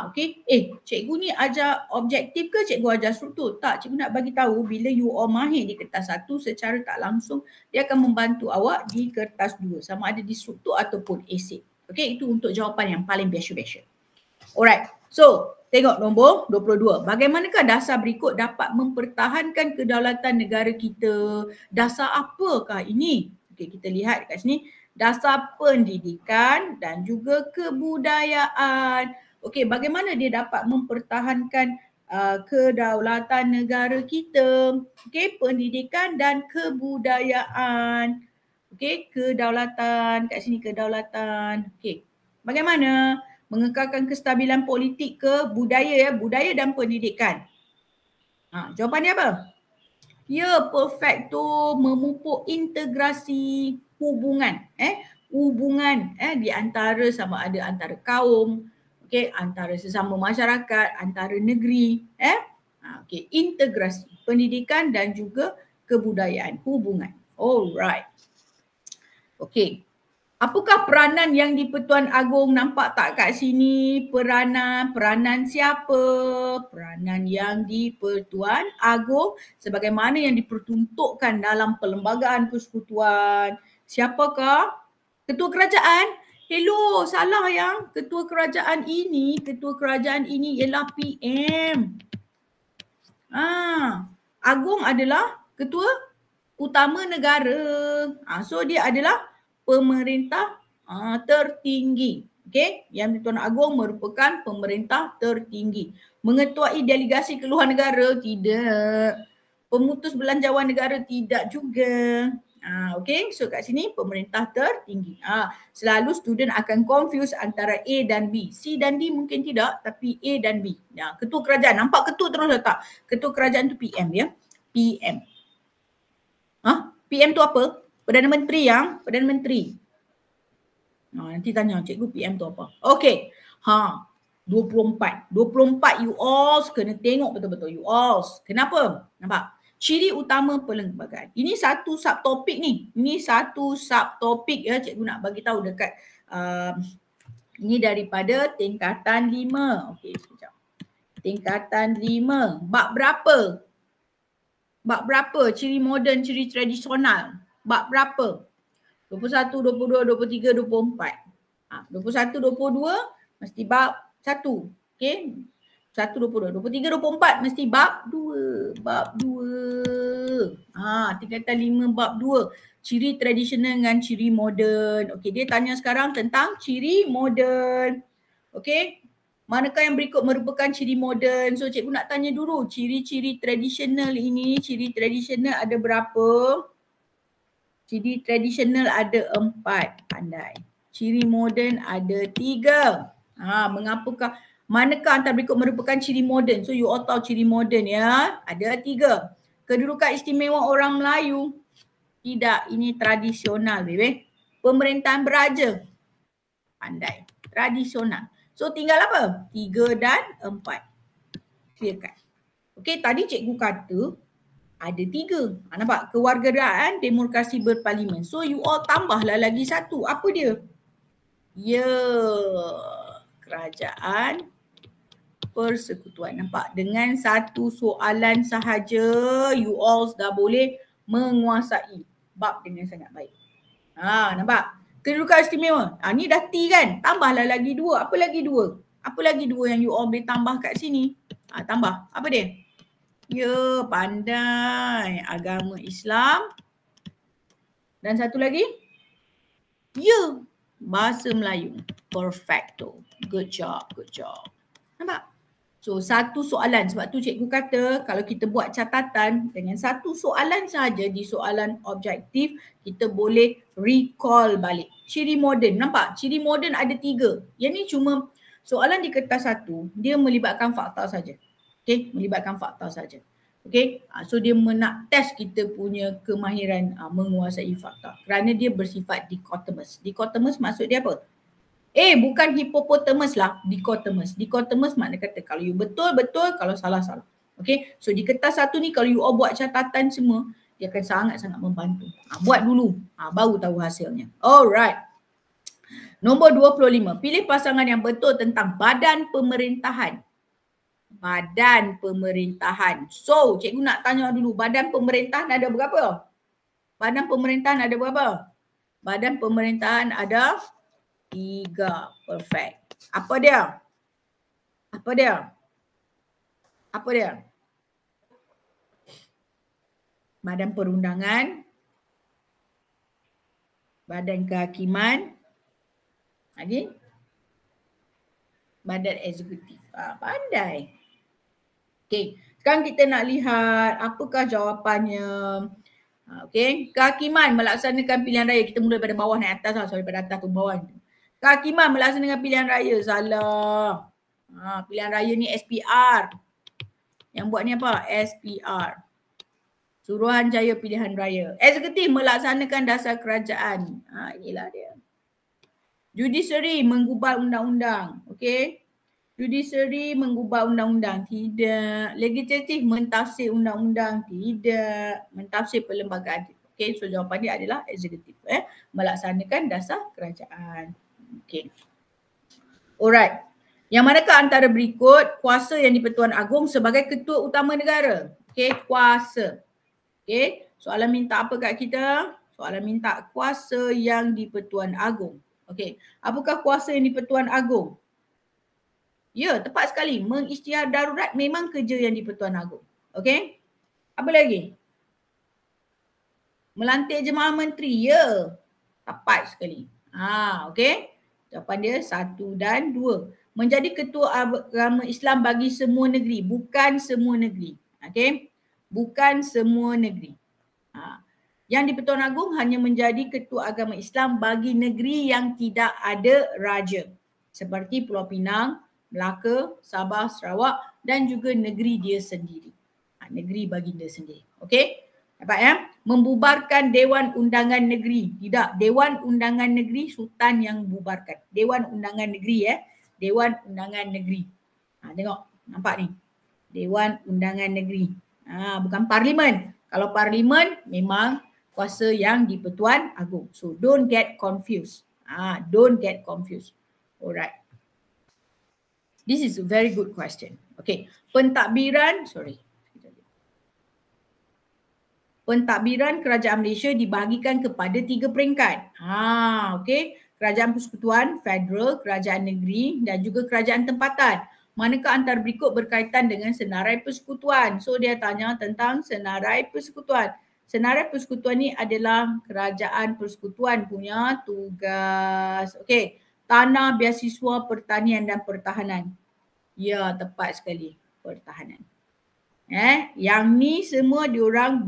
Okay. Cikgu ni ajar objektif ke cikgu ajar struktur? Tak, cikgu nak bagi tahu bila you all mahir di kertas 1 secara tak langsung dia akan membantu awak di kertas 2 sama ada di struktur ataupun esei. Okay, itu untuk jawapan yang paling biasa-biasa. Alright, so tengok nombor 22. Bagaimanakah dasar berikut dapat mempertahankan kedaulatan negara kita? Dasar apakah ini? Okay, kita lihat dekat sini. Dasar pendidikan dan juga kebudayaan. Okey, bagaimana dia dapat mempertahankan kedaulatan negara kita? Okey, pendidikan dan kebudayaan. Okey, kedaulatan. Kat sini kedaulatan. Okey, bagaimana mengekalkan kestabilan politik ke budaya budaya dan pendidikan? Jawapan dia apa? Ya, perfecto, memupuk integrasi hubungan. Hubungan di antara sama ada antara kaum, okay, antara sesama masyarakat, antara negeri, okay, integrasi pendidikan dan juga kebudayaan, hubungan. Alright. Okay. Apakah peranan yang di-Pertuan Agong? Nampak tak kat sini? Peranan siapa? Peranan yang di-Pertuan Agong sebagaimana yang dipertuntukkan dalam Perlembagaan Persekutuan. Siapakah? Ketua Kerajaan? Hello, salah yang ketua kerajaan ini ialah PM. Agong adalah ketua utama negara. So dia adalah pemerintah tertinggi. Okey, Yang di-Pertuan Agong merupakan pemerintah tertinggi. Mengetuai delegasi keluar negara? Tidak. Pemutus belanjawan negara? Tidak juga. Okay, so kat sini pemerintah tertinggi. Selalu student akan confuse antara A dan B. C dan D mungkin tidak, tapi A dan B. Ketua kerajaan, nampak ketua terus tak? Ketua kerajaan tu PM ya. PM. PM tu apa? Perdana Menteri yang? Perdana Menteri. Nanti tanya cikgu PM tu apa. Okay. 24. 24 you all kena tengok betul-betul you all. Kenapa? Nampak? Ciri utama perlembagaan. Ini satu subtopik ni. Ini satu subtopik ya cikgu nak bagi tahu dekat ini daripada tingkatan 5. Okey, sekejap. Tingkatan 5. Bab berapa? Bab berapa? Ciri moden, ciri tradisional. Bab berapa? 21, 22, 23, 24. 21, 22 mesti bab 1. Okey. 1, 22, 23, 24 mesti bab 2. Bab 2. Tingkatan 5 bab 2. Ciri tradisional dengan ciri moden. Okey, dia tanya sekarang tentang ciri moden. Okey. Manakah yang berikut merupakan ciri moden? So cikgu nak tanya dulu, ciri-ciri tradisional ini, ciri tradisional ada berapa? Ciri tradisional ada 4, pandai. Ciri moden ada 3. Mengapakah, manakah antara berikut merupakan ciri moden? So you all tahu ciri moden ya, ada 3. Kedudukan istimewa orang Melayu. Tidak, ini tradisional baby. Pemerintahan beraja. Pandai, tradisional. So tinggal apa? 3 dan 4. Clearkan. Okey, tadi cikgu kata ada 3. Nampak? Kewarganegaraan, demokrasi berparlimen. So you all tambahlah lagi 1. Apa dia? Ya, kerajaan persekutuan. Nampak? Dengan 1 soalan sahaja you all dah boleh menguasai bab dengan sangat baik. Nampak? Kedudukan istimewa. Ni dah T kan? Tambahlah lagi 2. Apa lagi 2? Apa lagi 2 yang you all boleh tambah kat sini? Tambah. Apa dia? Ya, pandai. Agama Islam. Dan satu lagi? Ya, bahasa Melayu. Perfecto. Good job, good job. Nampak? So, 1 soalan. Sebab tu cikgu kata kalau kita buat catatan dengan 1 soalan saja di soalan objektif, kita boleh recall balik. Ciri moden. Nampak? Ciri moden ada 3. Yang ni cuma soalan di kertas 1, dia melibatkan fakta saja. Okay? Melibatkan fakta saja. Okay? So dia nak test kita punya kemahiran menguasai fakta. Kerana dia bersifat dichotomous. Dichotomous maksud dia apa? Bukan hippopotamus lah, dichotomous. Dichotomous makna kata kalau you betul, betul, kalau salah, salah. Okay, so di kertas 1 ni kalau you all buat catatan semua, dia akan sangat-sangat membantu. Buat dulu, baru tahu hasilnya. Alright. Nombor 25, pilih pasangan yang betul tentang badan pemerintahan. Badan pemerintahan. So, cikgu nak tanya dulu, badan pemerintahan ada berapa? Badan pemerintahan ada berapa? Badan pemerintahan ada 3. Perfect. Apa dia? Apa dia? Apa dia? Badan perundangan, badan kehakiman, lagi badan eksekutif. Pandai. Okey, sekarang kita nak lihat apakah jawapannya. Okey, kehakiman melaksanakan pilihan raya. Kita mula daripada bawah naik atas lah, daripada atas ke bawah. Kehakiman melaksanakan pilihan raya. Salah. Pilihan raya ni SPR. Yang buat ni apa? SPR. Suruhanjaya Pilihan Raya. Eksekutif melaksanakan dasar kerajaan. Inilah dia. Judiciary menggubal undang-undang. Okey. Judiciary menggubal undang-undang. Tidak. Legislatif mentafsir undang-undang. Tidak. Mentafsir perlembagaan. Okey. So jawapan dia adalah eksekutif. Melaksanakan dasar kerajaan. Okey. Alright. Yang manakah antara berikut kuasa yang di-Pertuan Agong sebagai ketua utama negara? Okey. Kuasa. Okey, soalan minta apa kat kita? Soalan minta kuasa yang di-Pertuan Agong. Okey, apakah kuasa yang di-Pertuan Agong? Ya, tepat sekali. Mengisytihar darurat memang kerja yang di-Pertuan Agong. Okey, apa lagi? Melantik jemaah menteri. Ya, tepat sekali. Okey, jawapan dia 1 dan 2. Menjadi ketua agama Islam bagi semua negeri. Bukan semua negeri. Okey, bukan semua negeri. Yang di-Pertuan Agong hanya menjadi ketua agama Islam bagi negeri yang tidak ada raja. Seperti Pulau Pinang, Melaka, Sabah, Sarawak dan juga negeri dia sendiri. Negeri baginda sendiri. Okey? Dapat ya? Membubarkan Dewan Undangan Negeri. Tidak, Dewan Undangan Negeri Sultan yang bubarkan. Dewan Undangan Negeri Dewan Undangan Negeri. Tengok, nampak ni. Dewan Undangan Negeri. Bukan parlimen. Kalau parlimen memang kuasa yang di-Pertuan Agong. So don't get confused. Don't get confused. Alright. This is a very good question. Okay. Pentadbiran pentadbiran kerajaan Malaysia dibahagikan kepada 3 peringkat. Okey. Kerajaan persekutuan, federal, kerajaan negeri dan juga kerajaan tempatan. Manakah antara berikut berkaitan dengan senarai persekutuan? So dia tanya tentang senarai persekutuan. Senarai persekutuan ni adalah kerajaan persekutuan punya tugas. Okey. Tanah, beasiswa, pertanian dan pertahanan. Ya, tepat sekali. Pertahanan. Yang ni semua diorang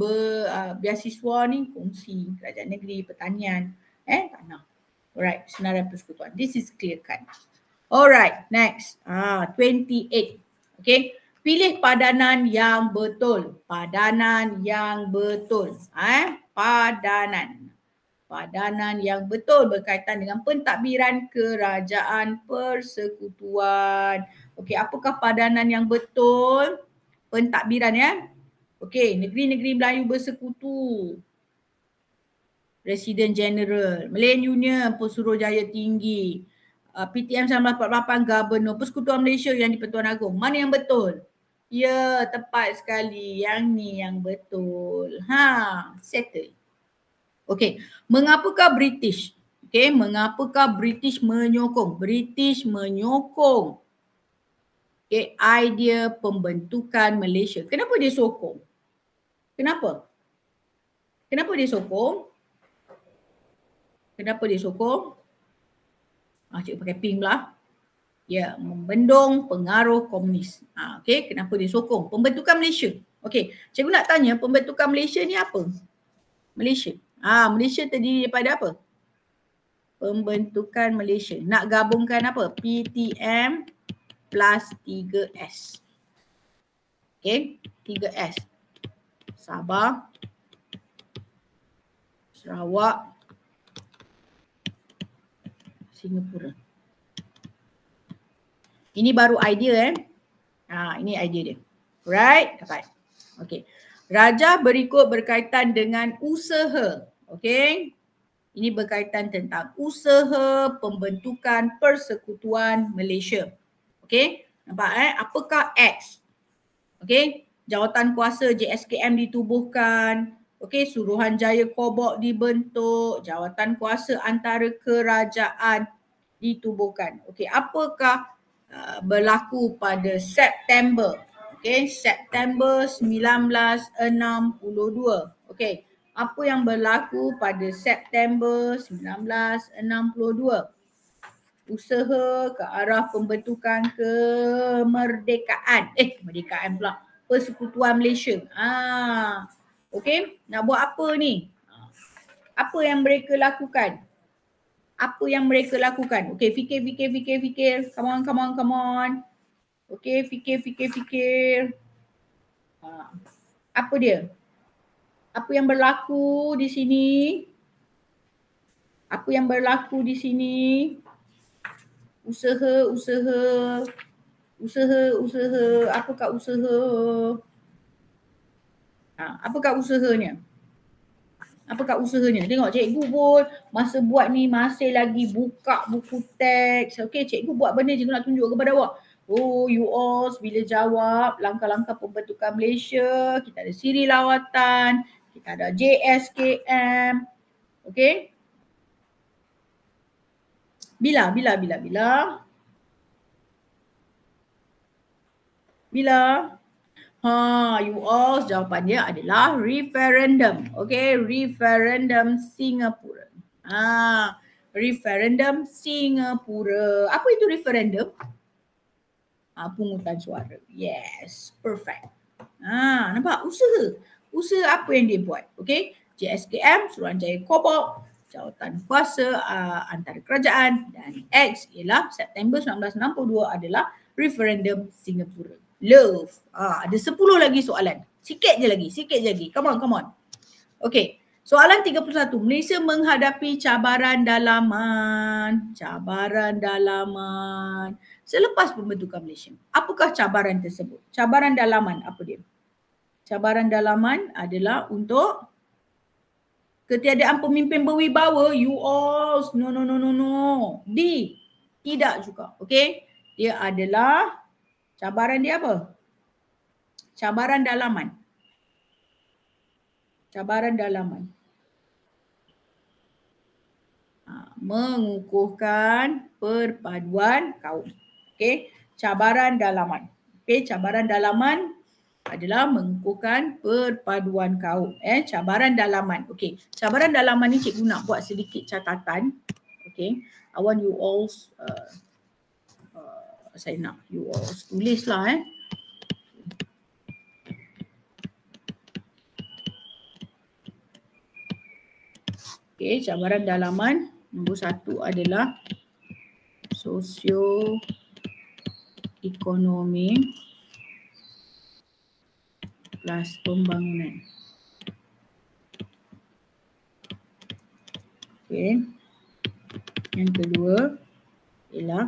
beasiswa ni kongsi kerajaan negeri, pertanian, tanah. Alright, senarai persekutuan. This is clear cut. Alright, next. 28. Okay. Pilih padanan yang betul. Padanan yang betul. Padanan. Padanan yang betul berkaitan dengan pentadbiran kerajaan persekutuan. Okey, apakah padanan yang betul? Pentadbiran ya. Okey, negeri-negeri Melayu bersekutu. Presiden General, Malayan Union, Pesuruhjaya Tinggi, PTM 1948, Gubernur, Persekutuan Malaysia yang di-Pertuan Agong. Mana yang betul? Ya, tepat sekali. Yang ni yang betul. Settle. Okey, mengapakah British? Okey, mengapakah British menyokong? British menyokong idea pembentukan Malaysia. Kenapa dia sokong? Kenapa? Kenapa dia sokong? Kenapa dia sokong? Cikgu pakai pink pula. Ya, membendung pengaruh komunis. Okey, kenapa dia sokong? Pembentukan Malaysia. Okey, cikgu nak tanya pembentukan Malaysia ni apa? Malaysia. Malaysia terdiri daripada apa? Pembentukan Malaysia. Nak gabungkan apa? PTM plus 3S. Okey, 3S. Sabah, Sarawak, Singapura. Ini baru idea ini idea dia. Right? Dapat. Okey. Raja berikut berkaitan dengan usaha. Okey. Ini berkaitan tentang usaha pembentukan Persekutuan Malaysia. Okey. Nampak apakah X? Okey. Jawatan kuasa JSKM ditubuhkan. Okey, Suruhanjaya Kobok dibentuk. Jawatan kuasa antara kerajaan ditubuhkan. Okey, apakah berlaku pada September? Okey, September 1962. Okey, apa yang berlaku pada September 1962? Usaha ke arah pembentukan kemerdekaan. Kemerdekaan pula. Persekutuan Malaysia. Okey, nak buat apa ni? Apa yang mereka lakukan? Apa yang mereka lakukan? Okey, fikir. Come on. Okey, fikir. Apa dia? Apa yang berlaku di sini? Apa yang berlaku di sini? Usaha. Apakah usaha? Apakah usahanya? Tengok cikgu pun masa buat ni masih lagi buka buku teks. Okey, cikgu buat benda cikgu nak tunjuk kepada awak. You all bila jawab langkah-langkah pembentukan Malaysia, kita ada siri lawatan, kita ada JSKM. Okey. Bila? You all jawapan dia adalah referendum. Okey, referendum Singapura. Referendum Singapura. Apa itu referendum? Pungutan suara. Yes, perfect. Nampak? Usaha apa yang dia buat? Okey, JSKM, Suruhanjaya Kobok, jawatan kuasa antara kerajaan, dan X ialah September 1962 adalah referendum Singapura. Love. Ada 10 lagi soalan. Sikit je lagi. Come on. Okey. Soalan 31. Malaysia menghadapi cabaran dalaman. Selepas pembentukan Malaysia. Apakah cabaran tersebut? Cabaran dalaman apa dia? Cabaran dalaman adalah untuk ketiadaan pemimpin berwibawa. You all. No. D. Tidak juga. Okey. Dia adalah cabaran dia apa? Cabaran dalaman. Cabaran dalaman. Mengukuhkan perpaduan kaum. Okey, cabaran dalaman. Okey, cabaran dalaman adalah mengukuhkan perpaduan kaum. Cabaran dalaman. Okey, cabaran dalaman ni cikgu nak buat sedikit catatan. Okey, I want you all saya nak you all tulislah Okey, cabaran dalaman nombor 1 adalah sosioekonomi plus pembangunan. Okey. Yang kedua ialah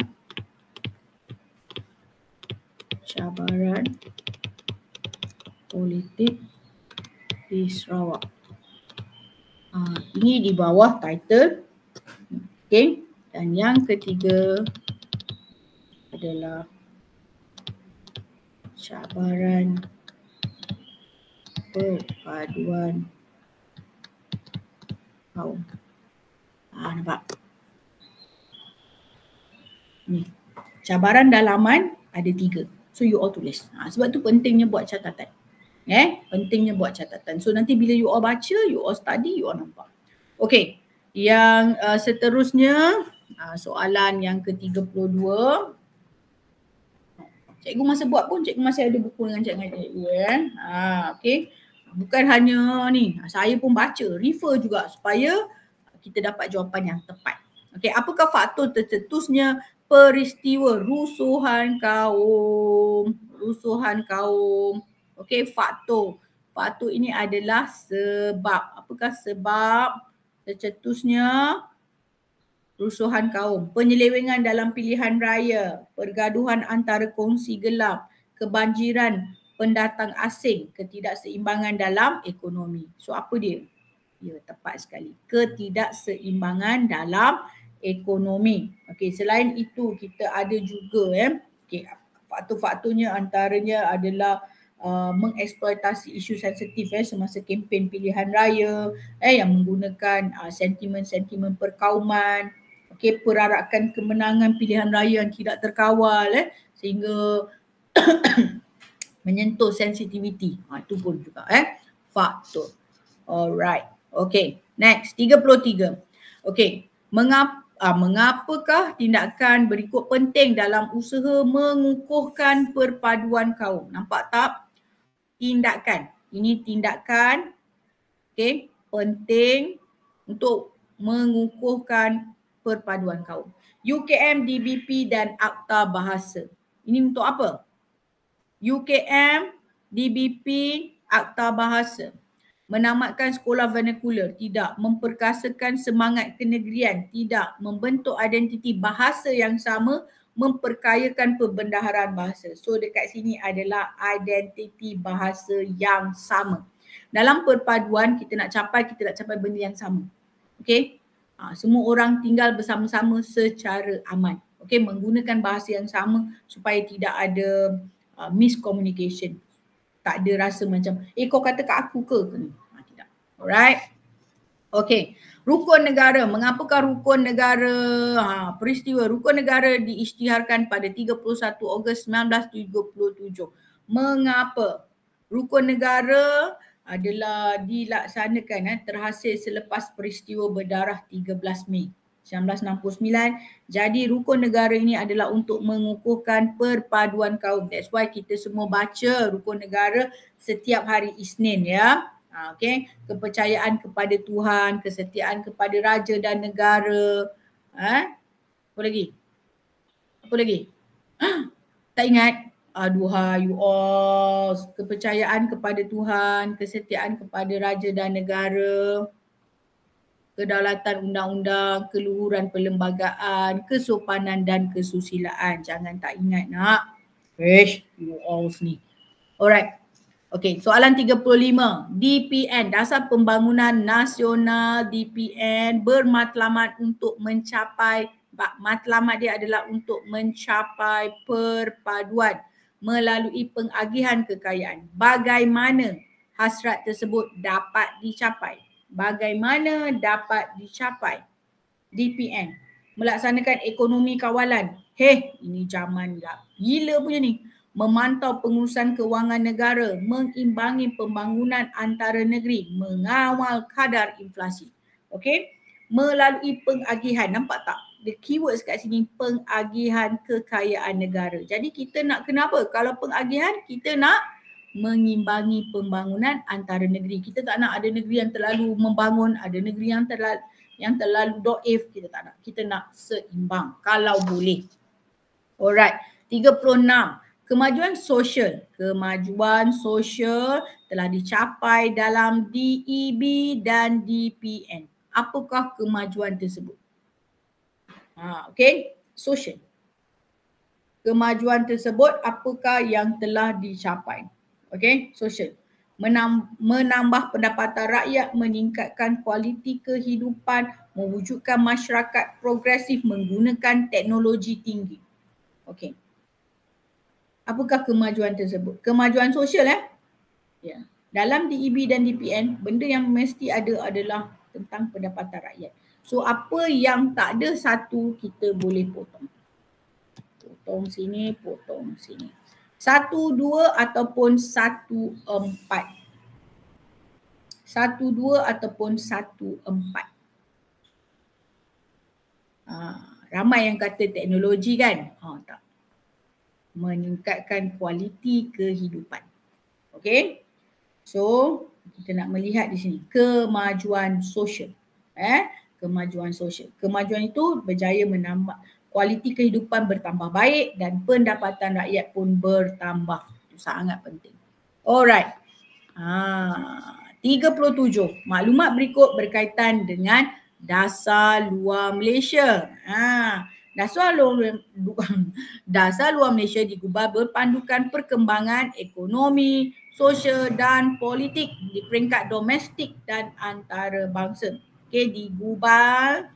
cabaran politik di Sarawak. Ini di bawah title. Okey. Dan yang ketiga adalah cabaran perpaduan kaum. Nampak? Ni. Cabaran dalaman ada 3. So you all tulis. Sebab tu pentingnya buat catatan. Pentingnya buat catatan. So nanti bila you all baca, you all study, you all nampak. Okey. Yang seterusnya soalan yang ke-32. Cikgu masa buat pun cikgu masih ada buku dengan cikgu okey. Bukan hanya ni, saya pun baca, refer juga supaya kita dapat jawapan yang tepat. Okey, apakah faktor tercetusnya peristiwa rusuhan kaum? Rusuhan kaum. Okey, faktor. Faktor ini adalah sebab. Apakah sebab tercetusnya rusuhan kaum? Penyelewengan dalam pilihan raya, pergaduhan antara kongsi gelap, kebanjiran pendatang asing, ketidakseimbangan dalam ekonomi. So apa dia? Ya, tepat sekali. Ketidakseimbangan dalam ekonomi. Okey, selain itu kita ada juga okey, faktor-faktornya antaranya adalah mengeksploitasi isu sensitif semasa kempen pilihan raya yang menggunakan sentimen-sentimen perkauman. Okey, perarakan kemenangan pilihan raya yang tidak terkawal sehingga menyentuh sensitiviti. Itu pun juga faktor. Alright. Okey, next 33. Okey, mengapakah tindakan berikut penting dalam usaha mengukuhkan perpaduan kaum? Nampak tak? Tindakan. Ini tindakan penting untuk mengukuhkan perpaduan kaum. UKM, DBP dan Akta Bahasa. Ini untuk apa? UKM, DBP, Akta Bahasa. Menamatkan sekolah vernakular, tidak. Memperkasakan semangat kenegerian, tidak. Membentuk identiti bahasa yang sama, memperkayakan perbendaharaan bahasa. So dekat sini adalah identiti bahasa yang sama. Dalam perpaduan kita nak capai benda yang sama. Okey? Semua orang tinggal bersama-sama secara aman. Okey, menggunakan bahasa yang sama supaya tidak ada miscommunication. Tak ada rasa macam kau kata kat aku ke? Tidak. Alright. Okey. Rukun negara. Mengapakah rukun negara? Peristiwa rukun negara diisytiharkan pada 31 Ogos 1977. Mengapa? Rukun negara adalah dilaksanakan terhasil selepas peristiwa berdarah 13 Mei 1969. Jadi rukun negara ini adalah untuk mengukuhkan perpaduan kaum. That's why kita semua baca rukun negara setiap hari Isnin ya. Okey, kepercayaan kepada Tuhan, kesetiaan kepada raja dan negara. Apa lagi? Apa lagi? Tak ingat? Aduhai you all, kepercayaan kepada Tuhan, kesetiaan kepada raja dan negara, kedaulatan undang-undang, keluhuran perlembagaan, kesopanan dan kesusilaan. Jangan tak ingat nak. You all ni. Alright. Okey, soalan 35. DPN, Dasar Pembangunan Nasional DPN bermatlamat untuk mencapai, matlamat dia adalah untuk mencapai perpaduan melalui pengagihan kekayaan. Bagaimana hasrat tersebut dapat dicapai? Bagaimana dapat dicapai? DPN, melaksanakan ekonomi kawalan. Ini zaman gila punya ni. Memantau pengurusan kewangan negara, mengimbangi pembangunan antara negeri, mengawal kadar inflasi. Okey, melalui pengagihan. Nampak tak? The keywords kat sini, pengagihan kekayaan negara. Jadi kita nak kenapa? Kalau pengagihan, kita nak mengimbangi pembangunan antara negeri. Kita tak nak ada negeri yang terlalu membangun, ada negeri yang terlalu doif. Kita tak nak. Kita nak seimbang kalau boleh. Alright, 36. Kemajuan sosial. Kemajuan sosial telah dicapai dalam DEB dan DPN. Apakah kemajuan tersebut? Okey, sosial. Kemajuan tersebut apakah yang telah dicapai? Okey, sosial. Menambah pendapatan rakyat, meningkatkan kualiti kehidupan, mewujudkan masyarakat progresif menggunakan teknologi tinggi. Okey. Apakah kemajuan tersebut? Kemajuan sosial ya. Dalam DEB dan DPN, benda yang mesti ada adalah tentang pendapatan rakyat. So apa yang tak ada satu kita boleh potong. Potong sini, potong sini. 1, 2 ataupun 1, 4. 1, 2 ataupun 1, 4. Ramai yang kata teknologi kan? Tak. Meningkatkan kualiti kehidupan. Okey. So, kita nak melihat di sini kemajuan sosial. Kemajuan sosial. Kemajuan itu berjaya menambah kualiti kehidupan bertambah baik dan pendapatan rakyat pun bertambah. Itu sangat penting. Alright. 37. Maklumat berikut berkaitan dengan dasar luar Malaysia. Dasar luar Malaysia digubal berpandukan perkembangan ekonomi, sosial dan politik di peringkat domestik dan antarabangsa. Okey, digubal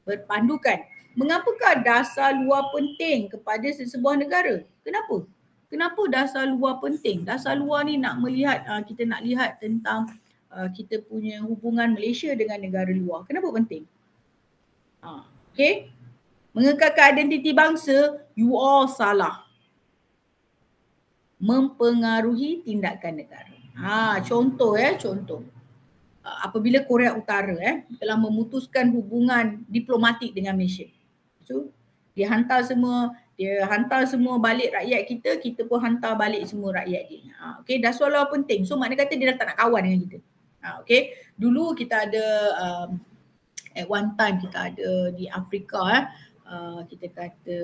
berpandukan. Mengapakah dasar luar penting kepada sesebuah negara? Kenapa? Kenapa dasar luar penting? Dasar luar ni nak melihat, kita nak lihat tentang kita punya hubungan Malaysia dengan negara luar. Kenapa penting? Okey. Mengekalkan identiti bangsa, you all salah. Mempengaruhi tindakan negara. Contoh. Apabila Korea Utara telah memutuskan hubungan diplomatik dengan Malaysia. So, dia hantar semua balik rakyat kita, kita pun hantar balik semua rakyat dia. Okey, dasar luar penting. So makna kata dia dah tak nak kawan dengan kita. Okey, dulu kita ada at one time kita ada di Afrika kita kata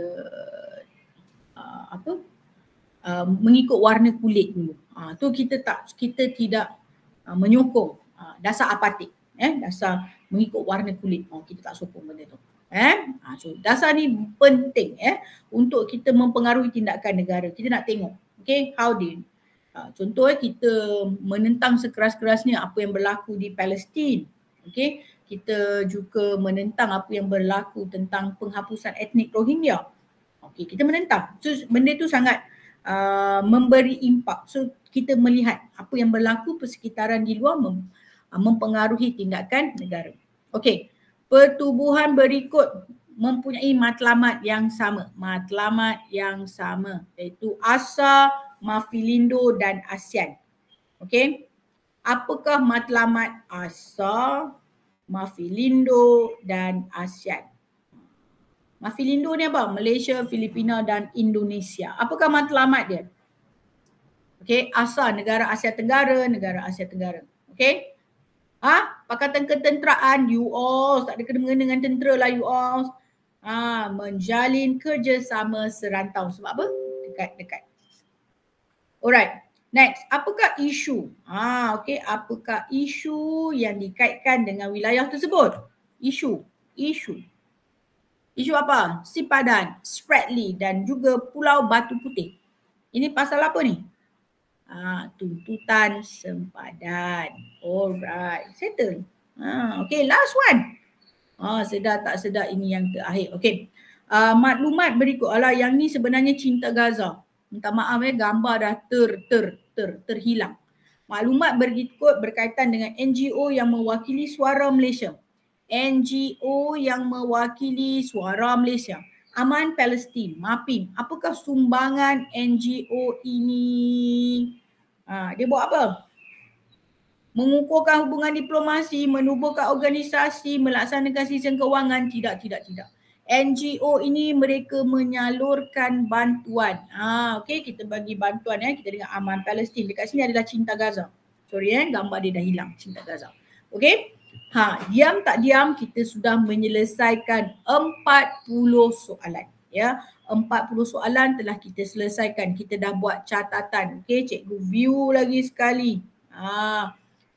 mengikut warna kulit dulu. Tu kita tidak menyokong dasar apatik, dasar mengikut warna kulit. Kita tak sokong benda tu. So dasar ni penting untuk kita mempengaruhi tindakan negara. Kita nak tengok, okay, how dia. Contoh kita menentang sekeras-kerasnya apa yang berlaku di Palestin. Okay, kita juga menentang apa yang berlaku tentang penghapusan etnik Rohingya. Okay, kita menentang. So benda tu sangat memberi impak. So kita melihat apa yang berlaku persekitaran di luar mempengaruhi tindakan negara. Okay, pertubuhan berikut mempunyai matlamat yang sama. Matlamat yang sama iaitu ASA, Mafilindo dan ASEAN. Okay, apakah matlamat ASA, Mafilindo dan ASEAN? Mafilindo ni apa? Malaysia, Filipina dan Indonesia. Apakah matlamat dia? Okay, ASA, negara Asia Tenggara, Okay. Pakatan ketenteraan, you all tak ada kena-mengena dengan tentera lah you all. Menjalin kerjasama serantau. Sebab apa? Dekat-dekat. Alright. Next, apakah isu? Okay, apakah isu yang dikaitkan dengan wilayah tersebut? Isu apa? Sipadan, Spratly dan juga Pulau Batu Putih. Ini pasal apa ni? Tuntutan sempadan. Alright, settle. Okay, last one. Sedar tak sedar ini yang terakhir. Okay. Maklumat berikut. Yang ni sebenarnya Cinta Gaza. Minta maaf gambar dah terhilang. Maklumat berikut berkaitan dengan NGO yang mewakili suara Malaysia. NGO yang mewakili suara Malaysia. Aman Palestin, MAPIM. Apakah sumbangan NGO ini? Dia buat apa? Mengukuhkan hubungan diplomasi, menubuhkan organisasi, melaksanakan sistem kewangan. Tidak. NGO ini mereka menyalurkan bantuan. Okey, kita bagi bantuan kita dengan Aman Palestin. Dekat sini adalah Cinta Gaza. Sorry gambar dia dah hilang, Cinta Gaza. Okey. Diam tak diam kita sudah menyelesaikan 40 soalan. Ya, 40 soalan telah kita selesaikan. Kita dah buat catatan. Okey, cikgu view lagi sekali.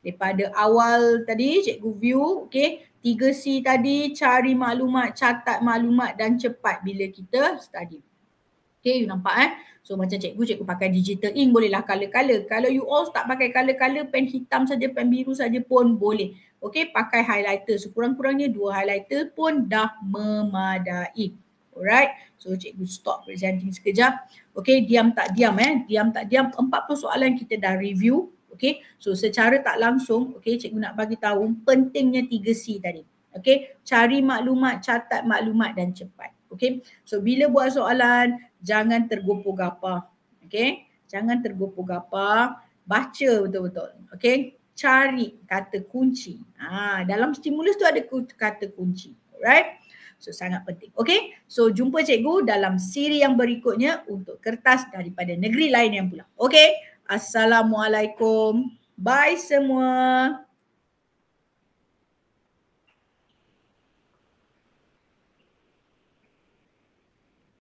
Daripada awal tadi cikgu view, okey. 3C tadi, cari maklumat, catat maklumat dan cepat bila kita study. Okay, you nampak So macam cikgu pakai digital ink, bolehlah color-color. Kalau you all tak pakai color-color, pen hitam saja, pen biru saja pun boleh. Okay, pakai highlighter. Sekurang-kurangnya 2 highlighter pun dah memadai. Alright, so cikgu stop presenting sekejap. Okay, diam tak diam Diam tak diam, 40 soalan kita dah review. Okay, so secara tak langsung, okay, cikgu nak bagi tahu pentingnya 3C tadi. Okay, cari maklumat, catat maklumat dan cepat. Okay, so bila buat soalan, jangan tergopoh gapah. Okay, jangan tergopoh gapah, baca betul-betul. Okay, cari kata kunci. Dalam stimulus tu ada kata kunci. Alright, so sangat penting. Okay, so jumpa cikgu dalam siri yang berikutnya untuk kertas daripada negeri lain yang pula. Okay, Assalamualaikum. Bye semua.